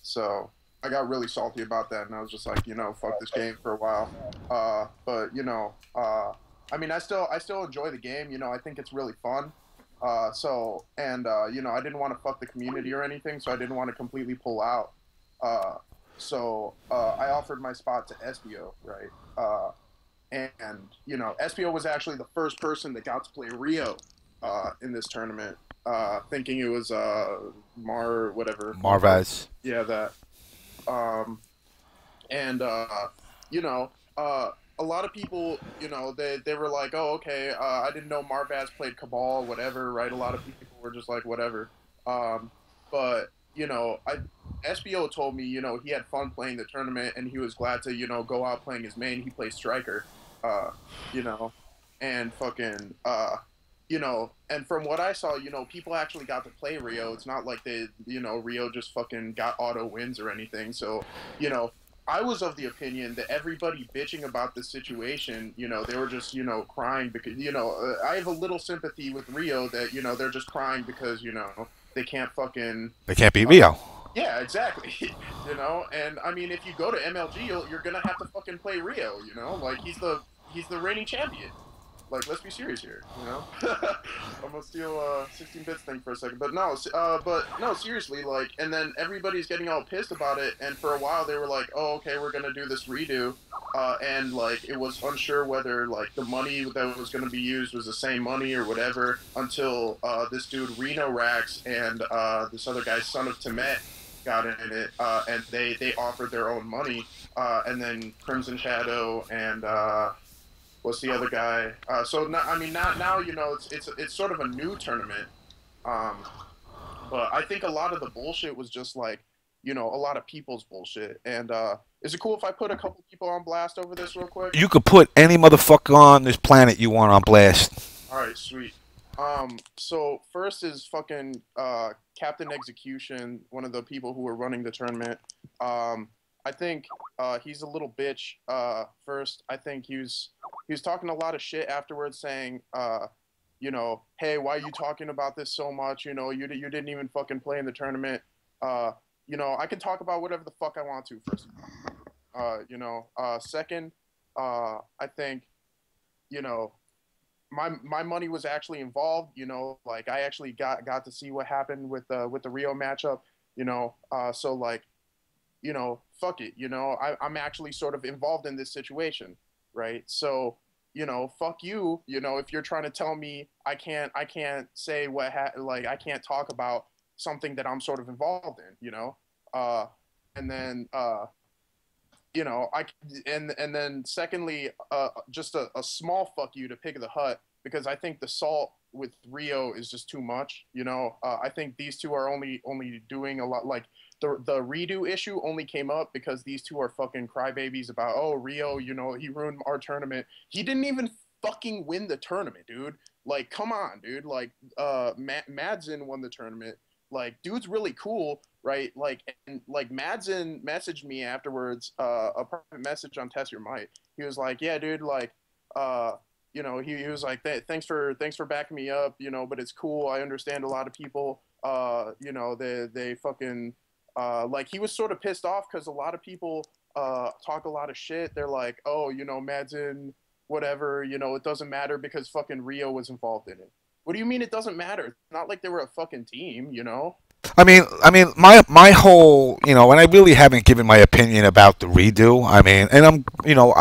So I got really salty about that, and I was just like, fuck this game for a while. But I mean, I still enjoy the game. I think it's really fun. I didn't want to fuck the community or anything, so I didn't want to completely pull out. So I offered my spot to SBO, right? And SBO was actually the first person that got to play Rio in this tournament, thinking it was Marvaz. Yeah, that. A lot of people, they were like, oh, okay, I didn't know Marvaz played Cabal, whatever, right? A lot of people were just like, whatever. But SBO told me, he had fun playing the tournament, and he was glad to, go out playing his main. He plays Striker, and fucking, and from what I saw, people actually got to play Rio. It's not like Rio just fucking got auto wins or anything. So, I was of the opinion that everybody bitching about this situation, they were just, crying because, I have a little sympathy with Rio that, they're just crying because, they can't beat Rio. Yeah, exactly. And I mean, if you go to MLG, you're gonna have to fucking play Rio. Like he's the reigning champion. Like, let's be serious here. I'm gonna steal 16 bits thing for a second, but no, seriously. Like, and then everybody's getting all pissed about it, and for a while they were like, oh, okay, we're gonna do this redo, and like it was unsure whether like the money that was gonna be used was the same money or whatever until this dude Reno Rax and this other guy Son of Temet got in it, and they offered their own money, and then Crimson Shadow and what's the other guy? So now, it's sort of a new tournament, but I think a lot of the bullshit was just like a lot of people's bullshit. And is it cool if I put a couple people on blast over this real quick? You could put any motherfucker on this planet you want on blast. All right, sweet. So first is fucking Captain Execution, one of the people who were running the tournament. I think he's a little bitch. First, I think he was talking a lot of shit afterwards, saying, hey, why are you talking about this so much? You didn't even fucking play in the tournament. I can talk about whatever the fuck I want to. First, second, I think, my money was actually involved. Like I actually got to see what happened with the Rio matchup. So like. Fuck it, I'm actually sort of involved in this situation, right? So, fuck you, if you're trying to tell me I can't say I can't talk about, something that I'm sort of involved in, you know. And then you know, and then secondly, just a small fuck you to Pig of the Hut, because I think the salt with Rio is just too much. You know, I think these two are only doing a lot. Like the redo issue only came up because these two are fucking crybabies about, oh, Rio, you know, he ruined our tournament. He didn't even fucking win the tournament, dude. Like, come on, dude. Like, Madsen won the tournament. Like, dude's really cool, right? Like, and like Madsen messaged me afterwards, a private message on Test Your Might. He was like, yeah, dude, like, you know, he was like, thanks for backing me up, you know, but it's cool. I understand a lot of people, you know, they fucking, like, he was sort of pissed off because a lot of people talk a lot of shit. They're like, oh, you know, Madsen, whatever, you know, it doesn't matter because fucking Rio was involved in it. What do you mean it doesn't matter? It's not like they were a fucking team, you know? I mean, my whole, you know, and I really haven't given my opinion about the redo. I mean, and I'm, you know,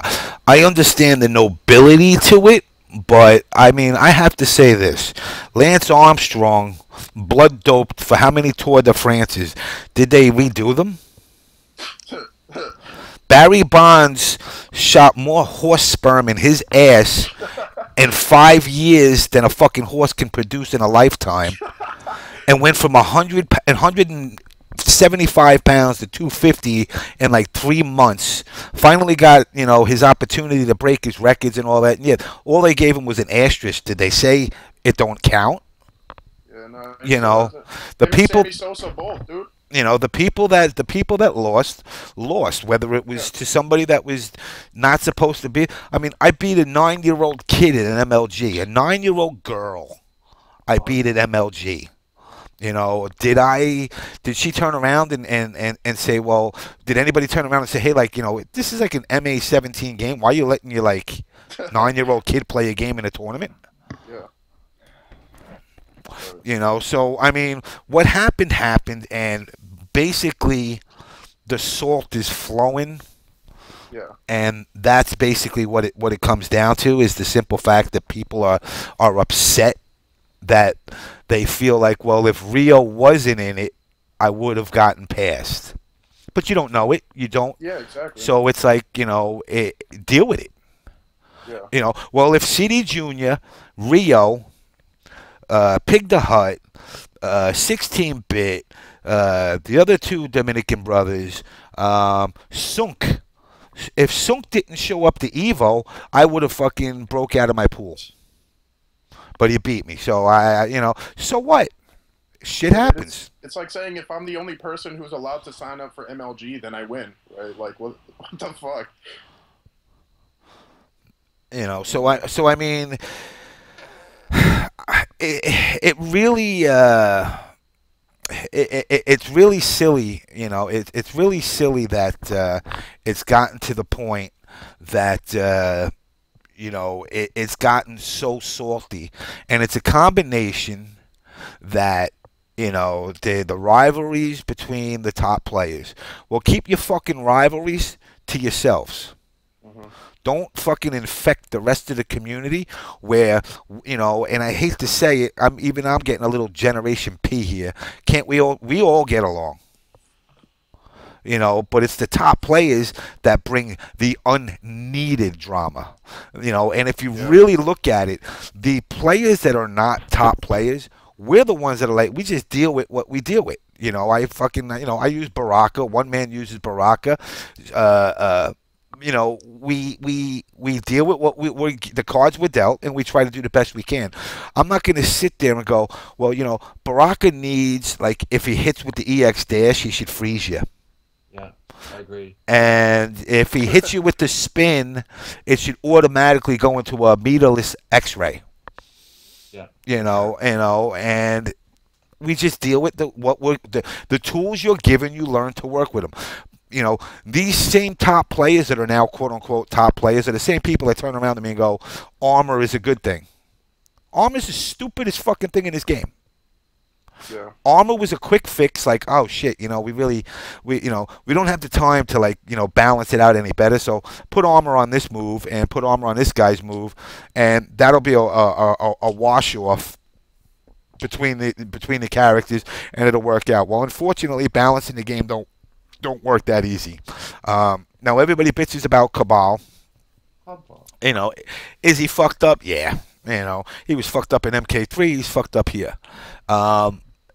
I understand the nobility to it, but I mean, I have to say this: Lance Armstrong, blood doped for how many Tour de France's? Did they redo them? Barry Bonds shot more horse sperm in his ass in 5 years than a fucking horse can produce in a lifetime, and went from 175 pounds to 250 in like 3 months. Finally got, you know, his opportunity to break his records and all that. And yeah, all they gave him was an asterisk. Did they say it don't count? Yeah, no, you know, the people. Sosa both, dude. You know, the people that lost, whether it was to somebody that was not supposed to be. I mean, I beat a 9-year-old kid at an MLG, a 9-year-old girl. I beat at MLG. You know, did she turn around and say, well, did anybody turn around and say, hey, like, you know, this is like an MA17 game. Why are you letting your, like, 9-year-old kid play a game in a tournament? Yeah. You know, so, I mean, what happened, and basically the salt is flowing. Yeah. And that's basically what it comes down to, is the simple fact that people are upset that they feel like, well, if Rio wasn't in it, I would have gotten past. But you don't know it. You don't. Yeah, exactly. So it's like, you know, deal with it. Yeah. You know, well, if CD Jr., Rio, Pig the Hut, 16-bit, the other two Dominican brothers, Sunk. If Sunk didn't show up to Evo, I would have fucking broke out of my pool. But he beat me, so you know, so what? Shit happens. It's like saying if I'm the only person who's allowed to sign up for MLG, then I win, right? Like, what the fuck? You know, so I mean, it really, it's really silly, you know. It's really silly that it's gotten to the point that. You know, it's gotten so salty, and it's a combination that, you know, the rivalries between the top players. Well, keep your fucking rivalries to yourselves. Mm-hmm. Don't fucking infect the rest of the community where, you know, and I hate to say it, I'm getting a little Generation P here. Can't we all get along? You know, but it's the top players that bring the unneeded drama. You know, and if you really look at it, the players that are not top players, we're the ones that are like, we just deal with what we deal with. You know, I use Baraka. One man uses Baraka. You know, we deal with what the cards were dealt, and we try to do the best we can. I'm not going to sit there and go, well, you know, Baraka needs, like, if he hits with the EX dash, he should freeze you. Yeah, I agree. And if he hits you with the spin, it should automatically go into a meterless X-ray. Yeah. You know, and we just deal with the tools you're given. You learn to work with them. You know, these same top players that are now quote unquote top players are the same people that turn around to me and go, armor is a good thing. Armor is the stupidest fucking thing in this game. Yeah. Armor was a quick fix, like, oh shit, you know, we don't have the time to, like, you know, balance it out any better, so put armor on this move and put armor on this guy's move, and that'll be a wash off between the characters, and it'll work out. Well, unfortunately, balancing the game don't work that easy. Now everybody bitches about Cabal. You know, is he fucked up? Yeah. You know, he was fucked up in MK3. He's fucked up here.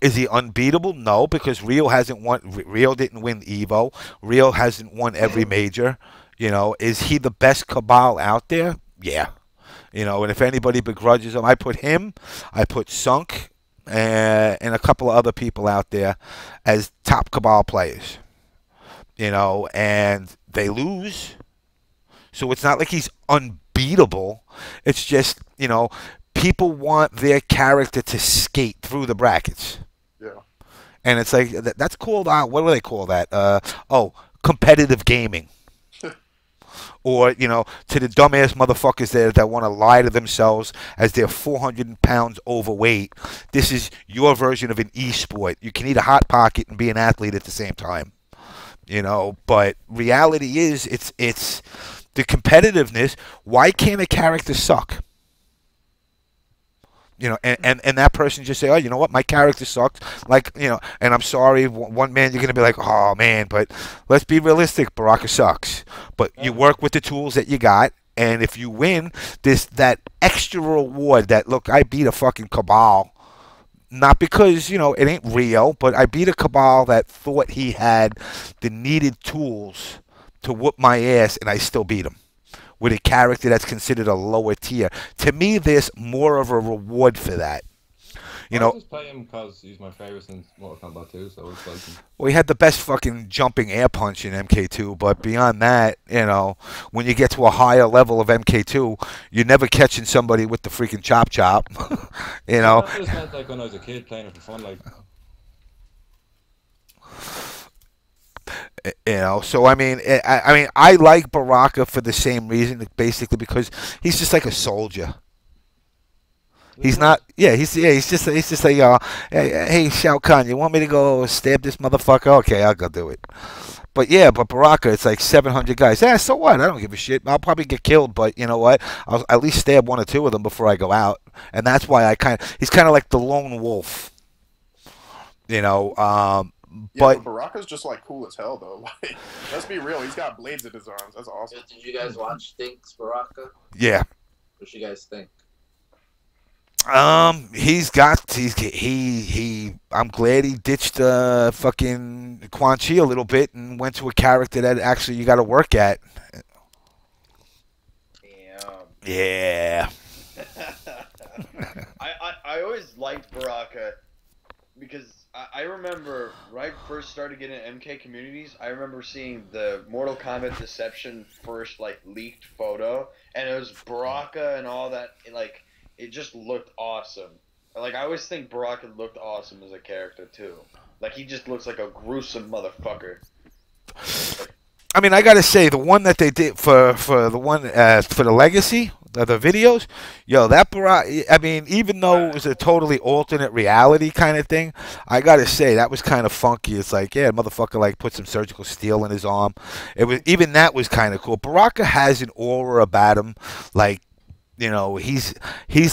Is he unbeatable? No, because Rio hasn't won. Rio didn't win Evo. Rio hasn't won every major. You know, is he the best Cabal out there? Yeah. You know, and if anybody begrudges him, I put him, I put Sunk, and a couple of other people out there as top Cabal players. You know, and they lose. So it's not like he's unbeatable. It's just, you know, people want their character to skate through the brackets. Yeah. And it's like, that's called, what do they call that? Competitive gaming. Or, you know, to the dumbass motherfuckers there that want to lie to themselves as they're 400 pounds overweight, this is your version of an e-sport. You can eat a Hot Pocket and be an athlete at the same time. You know, but reality is, it's the competitiveness. Why can't a character suck? You know, and that person just say, oh, you know what, my character sucks. Like, you know, and I'm sorry, one man, you're going to be like, oh, man, but let's be realistic, Baraka sucks. But you work with the tools that you got, and if you win, there's that extra reward that, look, I beat a fucking Cabal. Not because, you know, it ain't Rio, but I beat a Cabal that thought he had the needed tools to whoop my ass, and I still beat him. With a character that's considered a lower tier. To me, there's more of a reward for that. You know, I just play him because he's my favorite since Mortal Kombat 2, so it's like him. Well, he had the best fucking jumping air punch in MK2, but beyond that, you know, when you get to a higher level of MK2, you're never catching somebody with the freaking chop. You know. I just meant like when I was a kid playing it for fun, like. You know, so I mean, I like Baraka for the same reason, basically because he's just like a soldier. He's not, yeah, he's just like, hey, Shao Kahn, you want me to go stab this motherfucker? Okay, I'll go do it. But yeah, but Baraka, it's like 700 guys. Yeah, so what? I don't give a shit. I'll probably get killed, but you know what? I'll at least stab one or two of them before I go out, and that's why he's kind of like the lone wolf. You know, yeah, but Baraka's just like cool as hell though. Like, let's be real, he's got blades in his arms. That's awesome. Did you guys watch Think's Baraka? Yeah. What you guys think? I'm glad he ditched fucking Quan Chi a little bit and went to a character that actually you got to work at. Damn. Yeah. I always liked Baraka because I remember right first started getting MK communities. I remember seeing the Mortal Kombat Deception first like leaked photo, and it was Baraka and all that. Like it just looked awesome. Like I always think Baraka looked awesome as a character too. Like he just looks like a gruesome motherfucker. I mean, I gotta say the one that they did for the Legacy. The videos, yo, that Baraka, I mean, even though it was a totally alternate reality kind of thing, I gotta say that was kind of funky. It's like, yeah, motherfucker, like put some surgical steel in his arm. It was even that was kind of cool. Baraka has an aura about him, like, you know, he's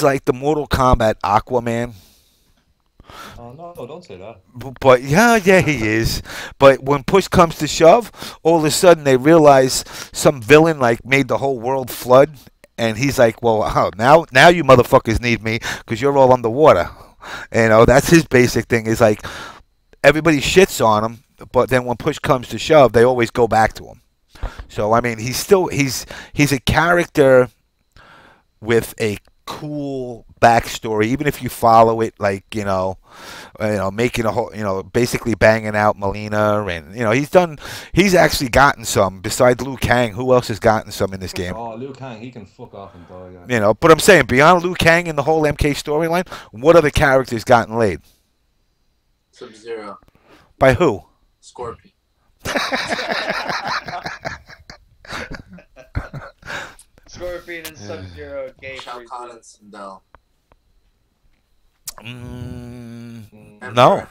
like the Mortal Kombat Aquaman. Oh no, don't say that. But yeah, he is. But when push comes to shove, all of a sudden they realize some villain like made the whole world flood. And he's like, well, now you motherfuckers need me because you're all underwater. You know, that's his basic thing. Is like everybody shits on him, but then when push comes to shove, they always go back to him. So I mean, he's a character with a cool backstory, even if you follow it, like you know, making a whole, basically banging out Melina, and he's actually gotten some besides Liu Kang. Who else has gotten some in this game? Oh, Liu Kang, he can fuck off and die. Yeah. But I'm saying beyond Liu Kang and the whole MK storyline, what other characters gotten laid? Sub-Zero. By who? Scorpion. Scorpion and Sub-Zero gay Shao Kahn and Sindel. No.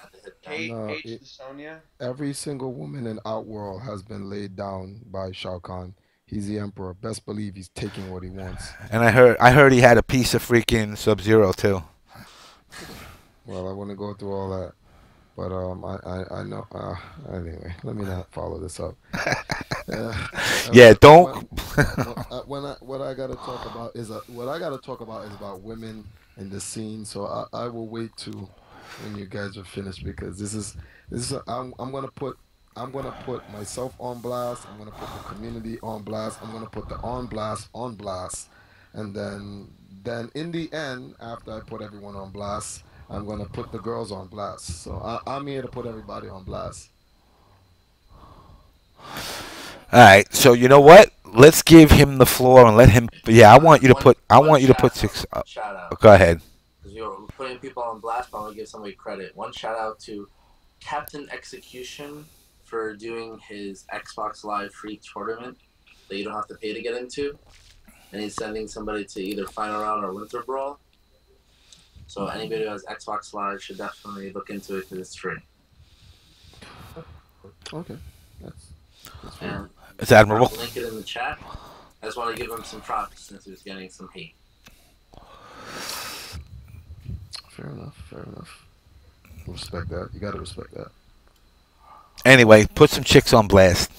H. Sonya. Every single woman in Outworld has been laid down by Shao Kahn. He's the emperor. Best believe he's taking what he wants. And I heard he had a piece of freaking Sub-Zero too. Well, I want to go through all that, but I know. Anyway, let me not follow this up. Yeah, don't. What I gotta talk about is about women in the scene. So I will wait to when you guys are finished because I'm gonna put myself on blast. I'm gonna put the community on blast. I'm gonna put the on blast, and then in the end, after I put everyone on blast, I'm gonna put the girls on blast. So I'm here to put everybody on blast. All right. So you know what? Let's give him the floor and let him. Yeah, I want you to put. I want you to put six. Shout out. Go ahead. Because you're putting people on blast, but I want to give somebody credit. One shout out to Captain Execution for doing his Xbox Live free tournament that you don't have to pay to get into. And he's sending somebody to either Final Round or Winter Brawl. So anybody who has Xbox Live should definitely look into it because it's free. Okay. That's fair. It's admirable. I'll link it in the chat. I just want to give him some props since he was getting some hate. Fair enough. Respect that. You gotta respect that. Anyway, put some chicks on blast.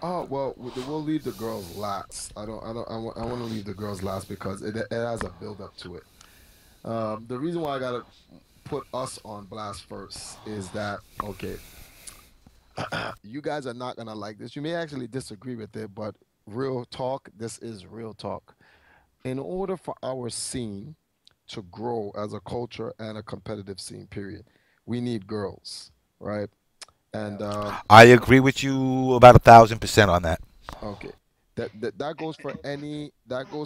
Oh well, we'll leave the girls last. I want to leave the girls last because it has a build up to it. The reason why I gotta put us on blast first is that okay. You guys are not gonna like this. You may actually disagree with it, but real talk. This is real talk. In order for our scene to grow as a culture and a competitive scene, period, we need girls, right? And I agree with you about 1,000% on that. okay, that goes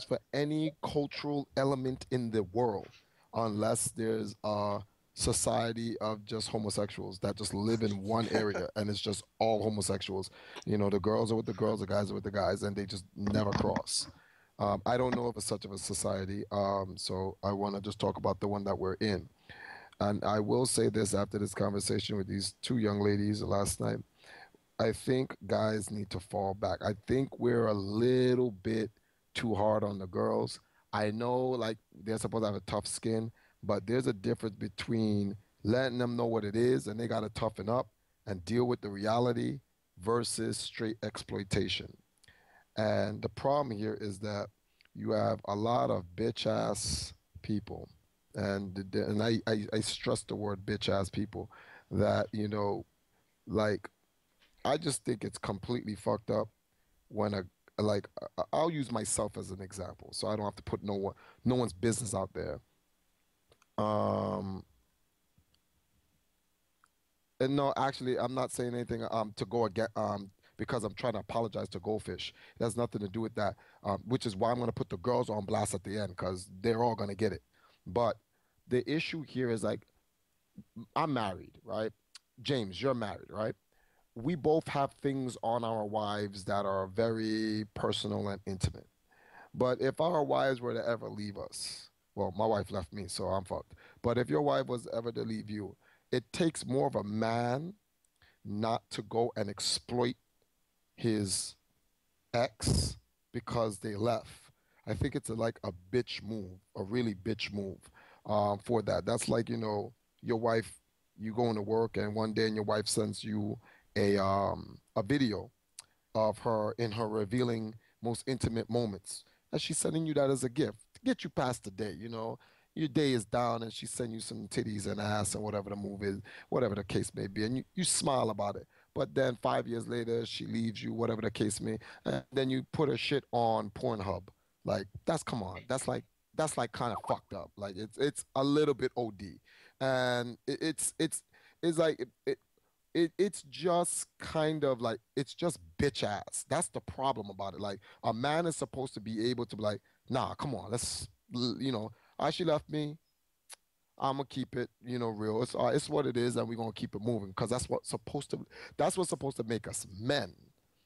for any cultural element in the world, unless there's a society of just homosexuals that just live in one area and it's just all homosexuals. You know, the girls are with the girls, the guys are with the guys, and they just never cross. I don't know if it's such of a society, so I want to just talk about the one that we're in. And I will say this after this conversation with these two young ladies last night. I think guys need to fall back. I think we're a little bit too hard on the girls. I know like they're supposed to have a tough skin, but there's a difference between letting them know what it is and they got to toughen up and deal with the reality versus straight exploitation. And the problem here is that you have a lot of bitch ass people, and I stress the word bitch ass people that like I just think it's completely fucked up when I'll use myself as an example, so I don't have to put no one's business out there. Um, and no, actually, I'm not saying anything to go again because I'm trying to apologize to Goldfish. It has nothing to do with that, which is why I'm gonna put the girls on blast at the end because they're all gonna get it. But the issue here is like I'm married, right? James, you're married, right? We both have things on our wives that are very personal and intimate. But if our wives were to ever leave us, well, my wife left me, so I'm fucked. But if your wife was ever to leave you, it takes more of a man not to go and exploit his ex because they left. I think it's like a bitch move, a really bitch move for that. That's like, your wife, you going to work and one day and your wife sends you a video of her in her revealing most intimate moments. And she's sending you that as a gift to get you past the day, Your day is down and she's sending you some titties and ass and whatever the move is, whatever the case may be. And you smile about it. But then 5 years later, she leaves you, whatever the case may, and then you put her shit on Pornhub. Like, come on. That's like kind of fucked up. Like it's a little bit OD. And it's like it's just kind of like it's just bitch ass. That's the problem about it. Like a man is supposed to be able to be like, nah, come on, she left me. I'm gonna keep it, real. It's what it is, and we're gonna keep it moving because that's what's supposed to make us men,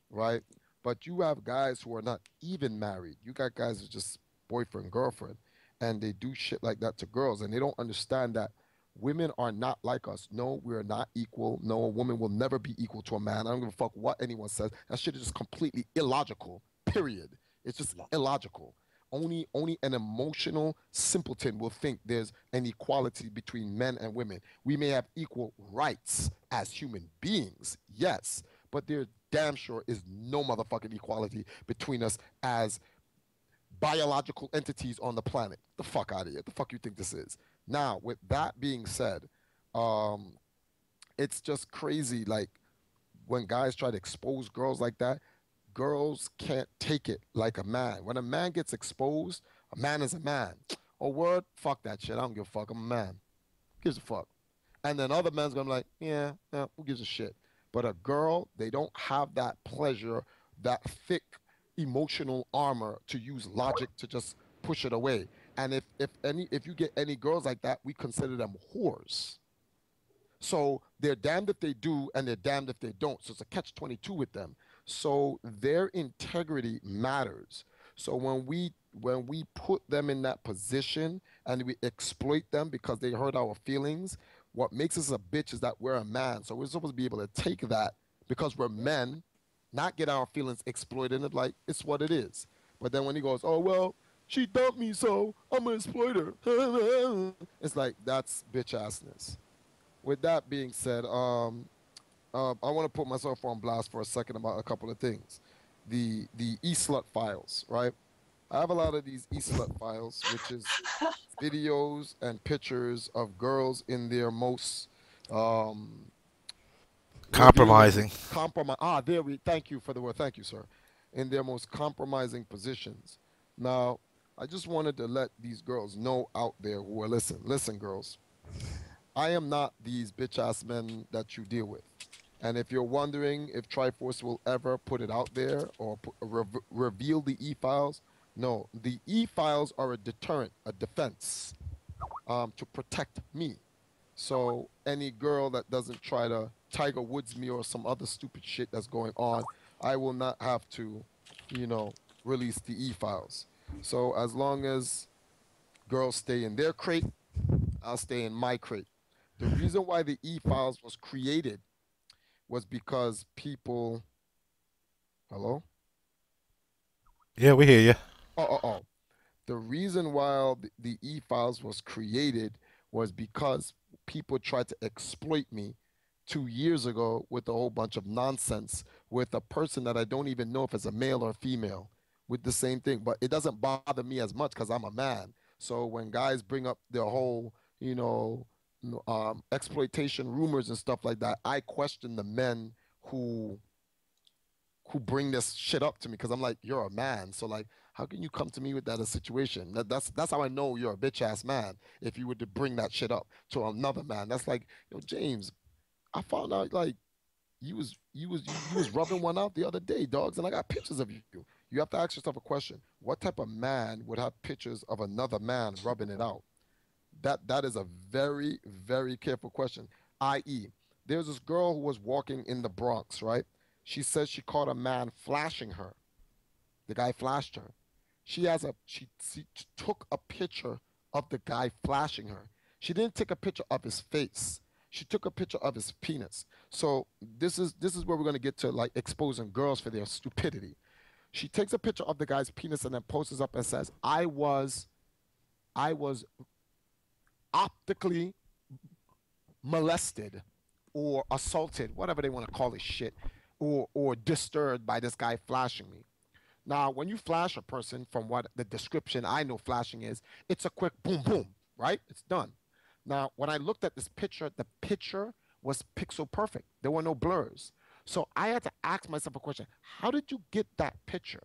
right? But you have guys who are not even married. You got guys who just boyfriend girlfriend, and they do shit like that to girls, and they don't understand that women are not like us. No, we are not equal. No, a woman will never be equal to a man. I don't give a fuck what anyone says. That shit is just completely illogical. Period. It's just illogical. only an emotional simpleton will think there's an equality between men and women. We may have equal rights as human beings, yes, but there damn sure is no motherfucking equality between us as biological entities on the planet. The fuck out of here. The fuck you think this is? Now, with that being said, um, it's just crazy. Like when guys try to expose girls like that, girls can't take it like a man. When a man gets exposed, a man is a man. Oh, word? Fuck that shit. I don't give a fuck. I'm a man. Who gives a fuck? And then other men's gonna be like, yeah, who gives a shit? But a girl, they don't have that pleasure, that thick emotional armor to use logic to just push it away. And if you get any girls like that, we consider them whores. So they're damned if they do and they're damned if they don't. So it's a catch-22 with them. So their integrity matters. So when we put them in that position and we exploit them because they hurt our feelings, what makes us a bitch is that we're a man. So we're supposed to be able to take that because we're men, not get our feelings exploited and like it's what it is. But then when he goes, oh well, she dumped me, so I'm gonna exploit her. It's like that's bitch assness. With that being said, I want to put myself on blast for a second about a couple of things. The e-slut files, right? I have a lot of these e-slut files, which is videos and pictures of girls in their most compromising. Thank you for the word. Thank you, sir. In their most compromising positions. Now, I just wanted to let these girls know out there who are listen, girls. I am not these bitch ass men that you deal with. And if you're wondering if Triforce will ever put it out there or reveal the e-files, no, the e-files are a deterrent, a defense to protect me. So any girl that doesn't try to Tiger Woods me or some other stupid shit that's going on, I will not have to, release the e-files. So as long as girls stay in their crate, I'll stay in my crate. The reason why the e-files was created was because people. Hello? Yeah, we hear you. Oh. The reason why the e-files was created was because people tried to exploit me 2 years ago with a whole bunch of nonsense with a person that I don't even know if it's a male or female with the same thing. But it doesn't bother me as much because I'm a man. So when guys bring up their whole, exploitation rumors and stuff like that, I question the men who bring this shit up to me because I'm like, you're a man. So like, how can you come to me with that a situation? That's how I know you're a bitch ass man. If you were to bring that shit up to another man, that's like, James, I found out like you was rubbing one out the other day, dogs, and I got pictures of you. You have to ask yourself a question: what type of man would have pictures of another man rubbing it out? That is a very, very careful question. I.e., there's this girl who was walking in the Bronx, right? She says she caught a man flashing her. The guy flashed her. She took a picture of the guy flashing her. She didn't take a picture of his face. She took a picture of his penis. So this is where we're gonna get to like exposing girls for their stupidity. She takes a picture of the guy's penis and then posts up and says, I was optically molested or assaulted, whatever they want to call this shit, or disturbed by this guy flashing me. Now, when you flash a person, from what the description I know flashing is, it's a quick boom boom, right? It's done. Now, when I looked at this picture, the picture was pixel perfect. There were no blurs. So I had to ask myself a question. How did you get that picture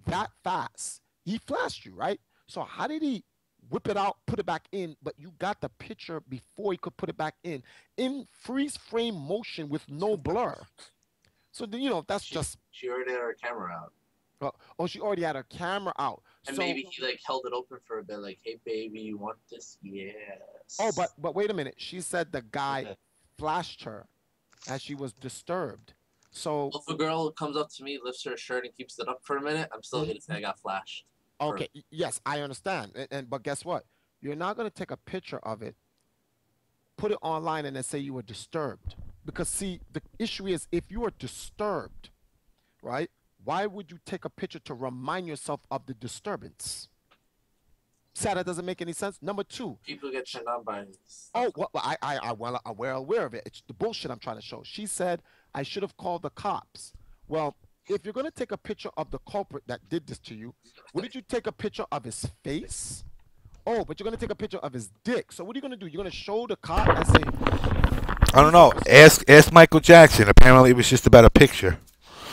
that fast? He flashed you, right? So how did he whip it out, put it back in, but you got the picture before he could put it back in freeze frame motion with no blur? So that's just. She already had her camera out. She already had her camera out. And so, maybe he like held it open for a bit, like, "Hey, baby, you want this?" Yes. Oh, but wait a minute. She said the guy flashed her as she was disturbed. So if a girl comes up to me, lifts her shirt, and keeps it up for a minute, I'm still gonna say I got flashed. Okay, yes, I understand. But guess what? You're not gonna take a picture of it, put it online, and then say you were disturbed. Because see, the issue is if you are disturbed, right? Why would you take a picture to remind yourself of the disturbance? Sad, that doesn't make any sense. Number two, People get turned on by. oh, well, I'm well aware of it. It's the bullshit I'm trying to show. She said I should have called the cops. Well, if you're gonna take a picture of the culprit that did this to you, wouldn't you take a picture of his face? Oh, but you're gonna take a picture of his dick. So what are you gonna do? You're gonna show the cop and say, I don't know. Ask Michael Jackson. Apparently, it was just about a picture.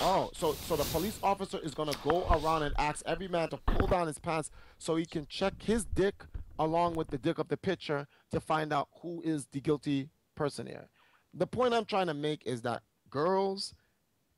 oh, so the police officer is gonna go around and ask every man to pull down his pants so he can check his dick along with the dick of the picture to find out who is the guilty person here. The point I'm trying to make is that girls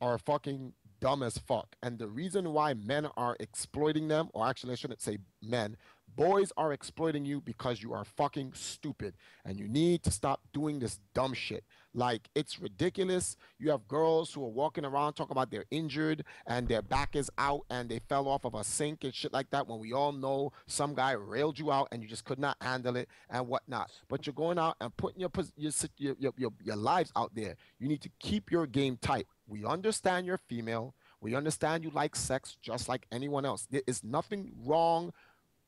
are fucking dumb as fuck, and the reason why men are exploiting them, or actually I shouldn't say men, boys are exploiting you because you are fucking stupid, and you need to stop doing this dumb shit. Like, it's ridiculous. You have girls who are walking around talking about they're injured and their back is out and they fell off of a sink and shit like that, when we all know some guy railed you out and you just could not handle it and whatnot. But you're going out and putting your lives out there. You need to keep your game tight. We understand you're female. We understand you like sex just like anyone else. There is nothing wrong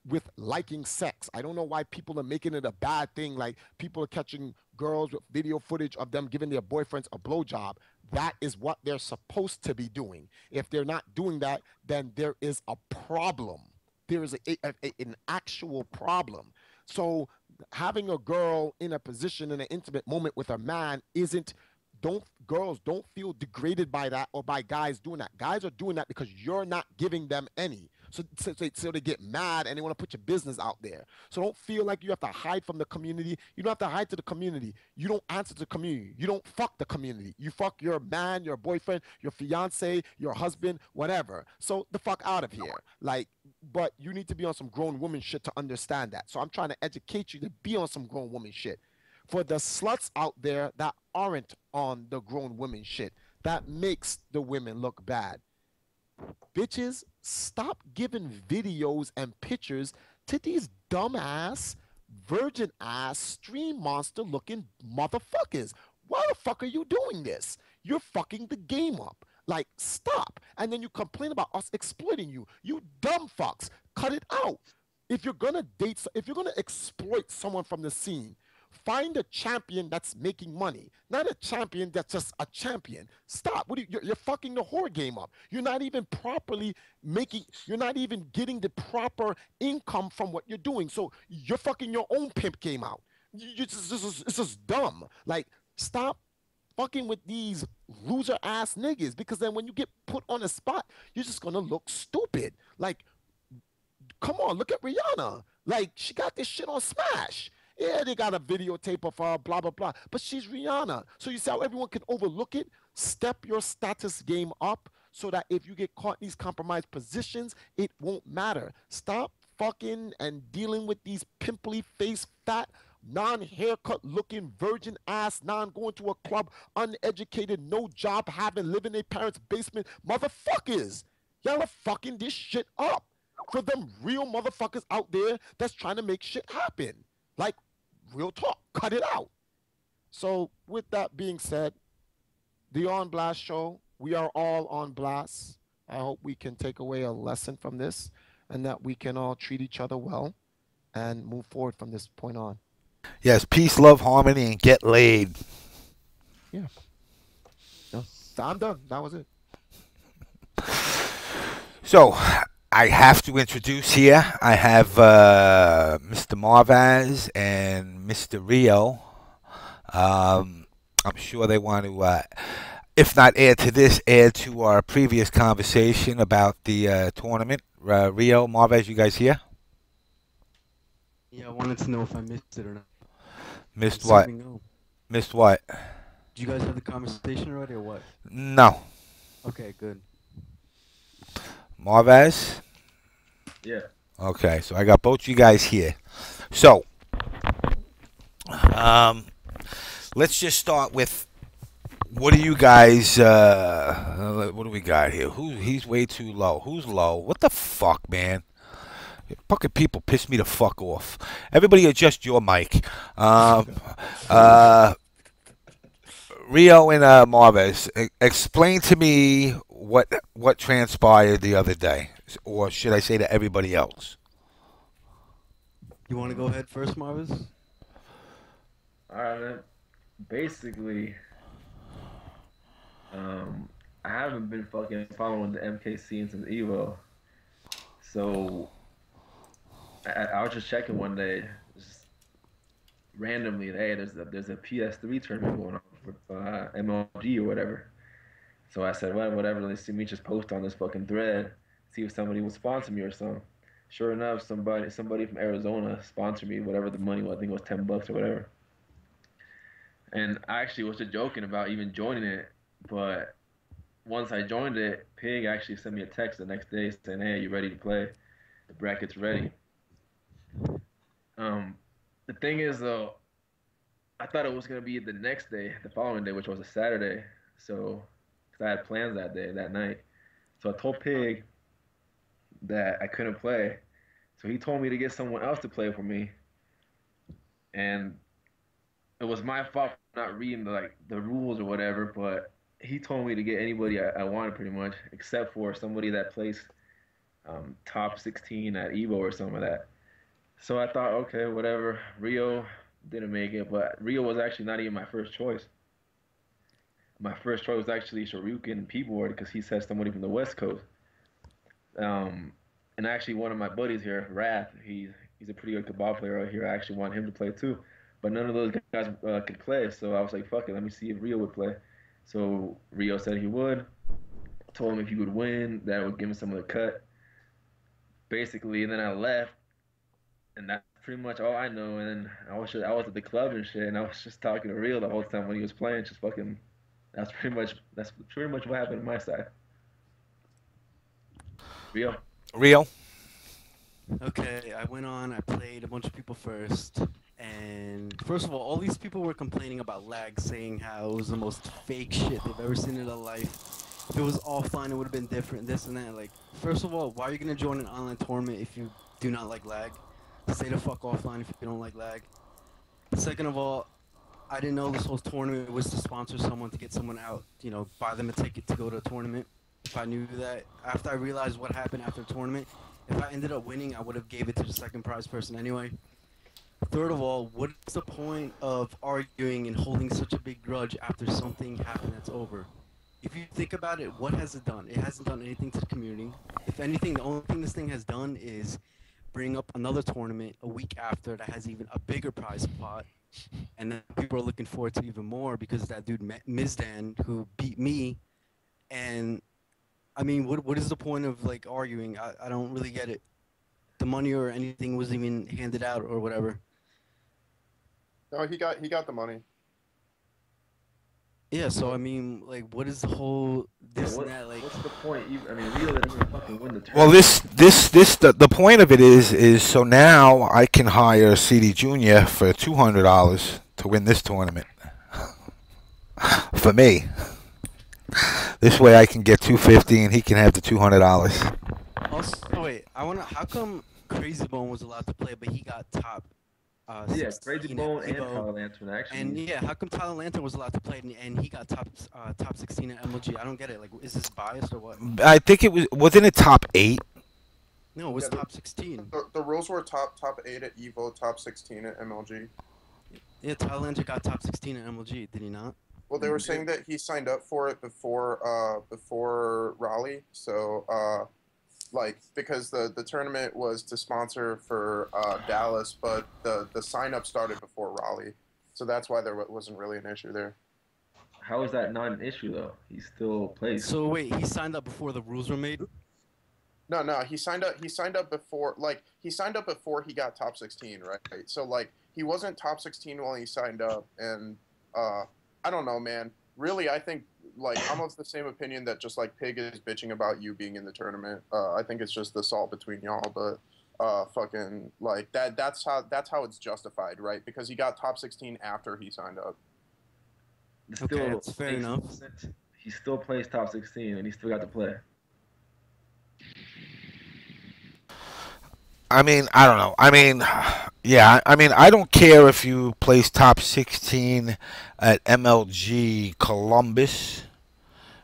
with liking sex. I don't know why people are making it a bad thing. Like, people are catching girls with video footage of them giving their boyfriends a blowjob. That is what they're supposed to be doing. If they're not doing that, then there is a problem. There is an actual problem. So having a girl in a position in an intimate moment with a man isn't, girls don't feel degraded by that or by guys doing that. Guys are doing that because you're not giving them any. So they get mad and they want to put your business out there. So don't feel like you have to hide from the community. You don't have to hide to the community. You don't answer to the community. You don't fuck the community. You fuck your man, your boyfriend, your fiance, your husband, whatever. So the fuck out of here. Like, but you need to be on some grown woman shit to understand that. So I'm trying to educate you to be on some grown woman shit. For the sluts out there that aren't on the grown women shit, that makes the women look bad. Bitches, stop giving videos and pictures to these dumbass, virgin ass, stream monster looking motherfuckers. Why the fuck are you doing this? You're fucking the game up. Like, stop. And then you complain about us exploiting you. You dumb fucks. Cut it out. If you're gonna exploit someone from the scene, find a champion that's making money, not a champion that's just a champion. Stop. You're fucking the whore game up. You're not even you're not even getting the proper income from what you're doing. So you're fucking your own pimp game out. It's just dumb. Like, stop fucking with these loser ass niggas, because then when you get put on the spot, you're just gonna look stupid. Like, come on, look at Rihanna. Like, she got this shit on Smash. Yeah, they got a videotape of her, blah, blah, blah. But she's Rihanna. So you see how everyone can overlook it? Step your status game up so that if you get caught in these compromised positions, it won't matter. Stop fucking and dealing with these pimply face, fat, non-haircut looking, virgin ass, non-going to a club, uneducated, no job having, living in their parents' basement motherfuckers. Y'all are fucking this shit up for them real motherfuckers out there that's trying to make shit happen. Like, real talk, cut it out. So with that being said, the On Blast show, we are all on blast. I hope we can take away a lesson from this and that we can all treat each other well and move forward from this point on. Yes, peace, love, harmony, and get laid. Yeah. No, I'm done. That was it. So, I have to introduce here, I have Mr. Marvaz and Mr. Rio. I'm sure they want to, if not add to this, add to our previous conversation about the tournament. Rio, Marvaz, you guys here? Yeah, I wanted to know if I missed it or not. Missed what? Missed what? Did you guys have the conversation already or what? No. Okay, good. Marvaz? Yeah. Okay, so I got both you guys here. So, let's just start with, what do you guys, what do we got here? He's way too low. Who's low? What the fuck, man? Fucking people piss me the fuck off. Everybody adjust your mic. Rio and Marvaz, explain to me what transpired the other day, or should I say to everybody else? You want to go ahead first, Marvaz? Alright, man. Basically, I haven't been fucking following the MK scene since Evo. So, I was just checking one day, just randomly, hey, there's a PS3 tournament going on for MLG or whatever. So I said, well, whatever, let's see me just post on this fucking thread, see if somebody will sponsor me or something. Sure enough, somebody from Arizona sponsored me, whatever the money was, I think it was $10 or whatever. And I actually was just joking about even joining it, but once I joined it, Pig actually sent me a text the next day saying, hey, you ready to play? The bracket's ready. The thing is, though, I thought it was going to be the next day, the following day, which was a Saturday. So, because I had plans that night. So I told Pig that I couldn't play. So he told me to get someone else to play for me. And it was my fault for not reading the rules or whatever, but he told me to get anybody I wanted pretty much, except for somebody that placed top 16 at Evo or something like that. So I thought, okay, whatever. Rio didn't make it, but Rio was actually not even my first choice. My first choice was actually Shoryuken P-Board because he said somebody from the West Coast. And actually one of my buddies here, Wrath, he's a pretty good kebab player out here. I actually want him to play too. But none of those guys could play, so I was like, fuck it, let me see if Rio would play. So Rio said he would. Told him if he would win, that would give him some of the cut. Basically, and then I left. And that's pretty much all I know. And then I was at the club and shit, and I was just talking to Rio the whole time when he was playing. Just fucking. That's pretty much what happened on my side. Rio. Okay, I went on. I played a bunch of people first, and first of all these people were complaining about lag, saying how it was the most fake shit they've ever seen in their life. If it was offline, it would have been different. This and that. Like, first of all, why are you gonna join an online tournament if you do not like lag? Stay the fuck offline if you don't like lag. Second of all, I didn't know this whole tournament was to sponsor someone, to get someone out, you know, buy them a ticket to go to a tournament. If I knew that, after I realized what happened after the tournament, if I ended up winning, I would have gave it to the second prize person anyway. Third of all, what is the point of arguing and holding such a big grudge after something happened that's over? If you think about it, what has it done? It hasn't done anything to the community. If anything, the only thing this thing has done is bring up another tournament a week after that has even a bigger prize pot, and then people are looking forward to even more because that dude Mizdan, who beat me. And I mean, what is the point of like arguing? I don't really get it. The money or anything wasn't even handed out or whatever. No, he got the money. Yeah, so I mean, like, what is the whole this and that? Like, what's the point? I mean, Rio didn't even fucking win the tournament. Well, the point of it is so now I can hire CD Junior for $200 to win this tournament. For me, this way I can get $250 and he can have the $200. Also, wait, how come Crazy Bone was allowed to play, but he got top? Yeah, Crazy Bone and Tyler Lantern actually. And yeah, how come Tyler Lantern was allowed to play and he got top 16 at MLG? I don't get it. Like, is this biased or what? I think wasn't it top 8? No, it was top 16. The rules were top 8 at Evo, top 16 at MLG. Yeah, Tyler Lantern got top 16 at MLG, did he not? Well, they were saying that he signed up for it before Raleigh, so like, because the tournament was to sponsor for Dallas, but the sign up started before Raleigh, so that's why there wasn't really an issue there. How is that not an issue though? He still plays. So wait, he signed up before the rules were made? No, he signed up before he got top 16, right? So like, he wasn't top 16 while he signed up, and I don't know, man. Really, I think, like, I'm of the same opinion that just like Pig is bitching about you being in the tournament. I think it's just the salt between y'all, but fucking like that's how it's justified, right? Because he got top 16 after he signed up. Okay, that's fair enough. He still plays top 16 and he still got to play. I mean, I don't know. I mean, yeah. I mean, I don't care if you place top 16 at MLG Columbus,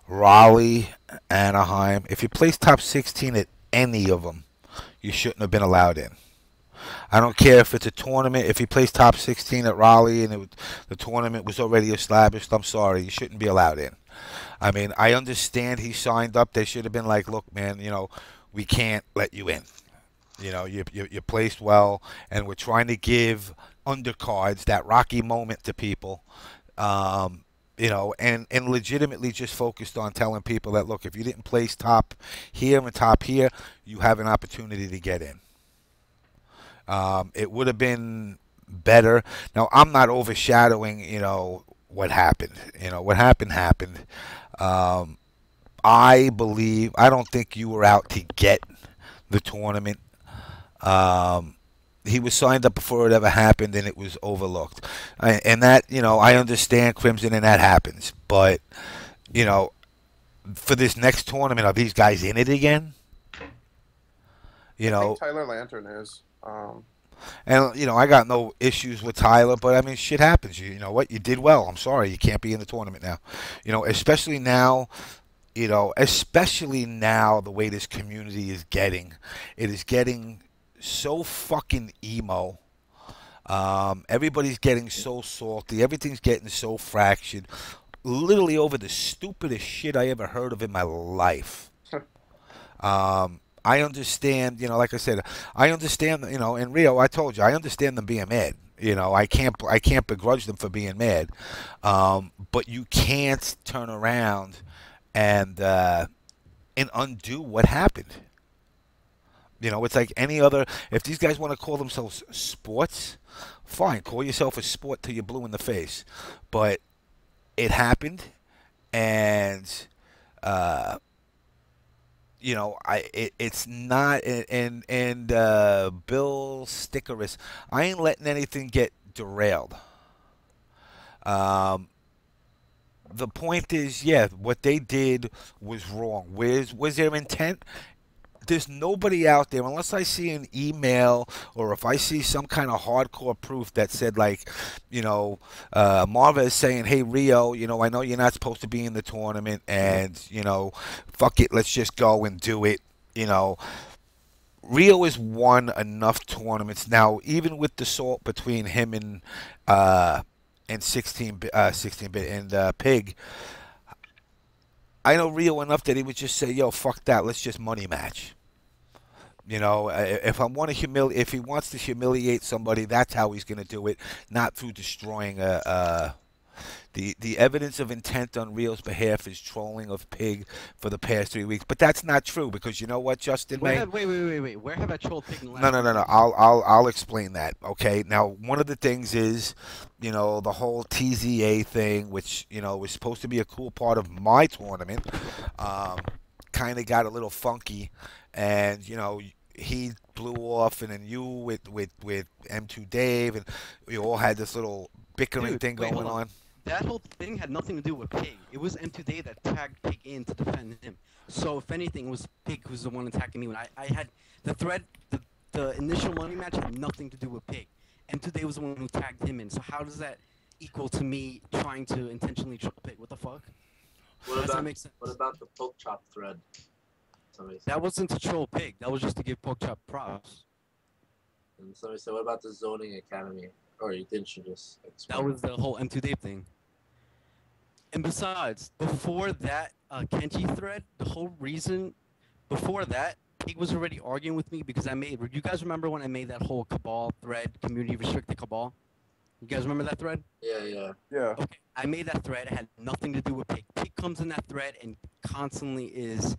Raleigh, Anaheim. If you place top 16 at any of them, you shouldn't have been allowed in. I don't care if it's a tournament. If he plays top 16 at Raleigh and the tournament was already established, I'm sorry, you shouldn't be allowed in. I mean, I understand he signed up. They should have been like, look, man, we can't let you in. You placed well, and we're trying to give undercards that rocky moment to people. And legitimately just focused on telling people that, look, if you didn't place top here and top here, you have an opportunity to get in. It would have been better. Now, I'm not overshadowing, what happened. What happened. I don't think you were out to get the tournament. He was signed up before it ever happened, and it was overlooked. And that, I understand Crimson, and that happens. But, for this next tournament, are these guys in it again? I think Tyler Lantern is. And, I got no issues with Tyler, but, I mean, shit happens. You know what? You did well. I'm sorry. You can't be in the tournament now. Especially now, the way this community is getting. It is getting so fucking emo. Everybody's getting so salty. Everything's getting so fractured. Literally over the stupidest shit I ever heard of in my life. I understand, like I said, I understand, in Rio, I told you, I understand them being mad. I can't begrudge them for being mad. But you can't turn around and undo what happened. It's like any other, if these guys want to call themselves sports, fine, call yourself a sport till you're blue in the face. But it happened, and it's not, and Bill Stickeris, I ain't letting anything get derailed. The point is, yeah, what they did was wrong. Was their intent? There's nobody out there, unless I see an email or if I see some kind of hardcore proof that said, like, Marvaz saying, hey, Rio, I know you're not supposed to be in the tournament, and, fuck it, let's just go and do it. Rio has won enough tournaments. Now, even with the salt between him and 16-bit and Pig, I know Rio enough that he would just say, yo, fuck that, let's just money match. If he wants to humiliate somebody, that's how he's going to do it, not through destroying the evidence of intent on Rio's behalf is trolling of Pig for the past 3 weeks. But that's not true, because you know what, Justin? Wait. Where have I trolled Pig in the last No. I'll explain that, okay? Now, one of the things is, the whole TZA thing, which, was supposed to be a cool part of my tournament, kind of got a little funky, and, he blew off, and then you with M2 Dave, and we all had this little bickering thing going on. That whole thing had nothing to do with Pig. It was M2Day that tagged Pig in to defend him. So if anything, it was Pig who's the one attacking me. When I had the thread, the initial money match had nothing to do with Pig. M2Day was the one who tagged him in. So how does that equal to me trying to intentionally troll Pig? What the fuck? What about the poke chop thread? That wasn't to troll Pig. That was just to give poke chop props. And somebody said, what about the zoning academy? Or didn't you just explain? That was the whole M2Day thing. And besides, before that Kenji thread, the whole reason before that, Pig was already arguing with me because you guys remember when I made that whole Cabal thread, community restricted Cabal? You guys remember that thread? Yeah. Okay, I made that thread. It had nothing to do with Pig. Pig comes in that thread and constantly is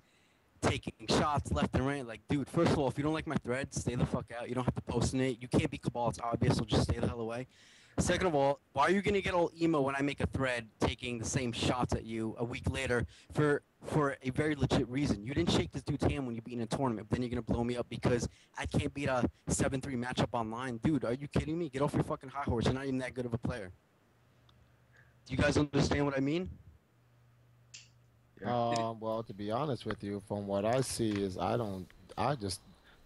taking shots left and right. Like, dude, first of all, if you don't like my thread, stay the fuck out. You don't have to post in it. You can't be Cabal. It's obvious, so just stay the hell away. Second of all, why are you going to get all emo when I make a thread taking the same shots at you a week later for a very legit reason? You didn't shake this dude's hand when you beat in a tournament, but then you're going to blow me up because I can't beat a 7-3 matchup online. Dude, are you kidding me? Get off your fucking high horse. You're not even that good of a player. Do you guys understand what I mean? Well, to be honest with you, from what I see is I just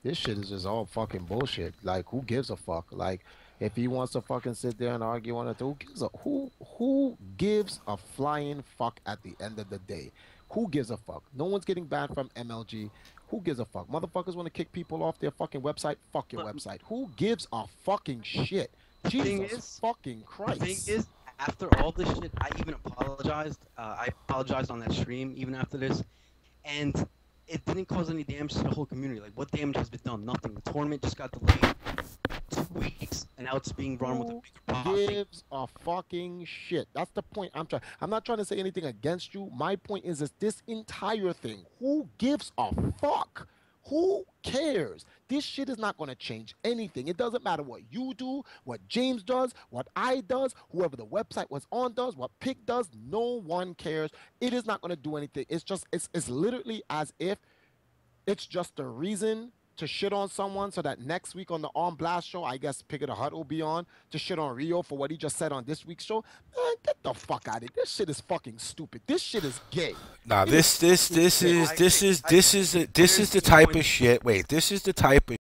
This shit is just all fucking bullshit. Like, who gives a fuck? Like, if he wants to fucking sit there and argue on it, who gives a flying fuck at the end of the day? Who gives a fuck? No one's getting banned from MLG. Who gives a fuck? Motherfuckers want to kick people off their fucking website. Fuck your website. Who gives a fucking shit? Jesus fucking Christ. The thing is, after all this shit, I even apologized. I apologized on that stream even after this, and it didn't cause any damage to the whole community. Like, what damage has been done? Nothing. The tournament just got delayed 2 weeks, and now it's being run with a bigger pot. Who gives a fucking shit? That's the point I'm trying. I'm not trying to say anything against you. My point is this entire thing. Who gives a fuck? Who cares? This shit is not going to change anything. It doesn't matter what you do, what James does, what I does, whoever the website was on does, what Pick does. No one cares. It is not going to do anything. It's just, it's literally as if it's just a reason to shit on someone so that next week on the On Blast show, I guess Pick of the Hut will be on to shit on Rio for what he just said on this week's show. Man, get the fuck out of here. This shit is fucking stupid. This shit is gay. Nah, this is the type of shit. Wait, this is the type of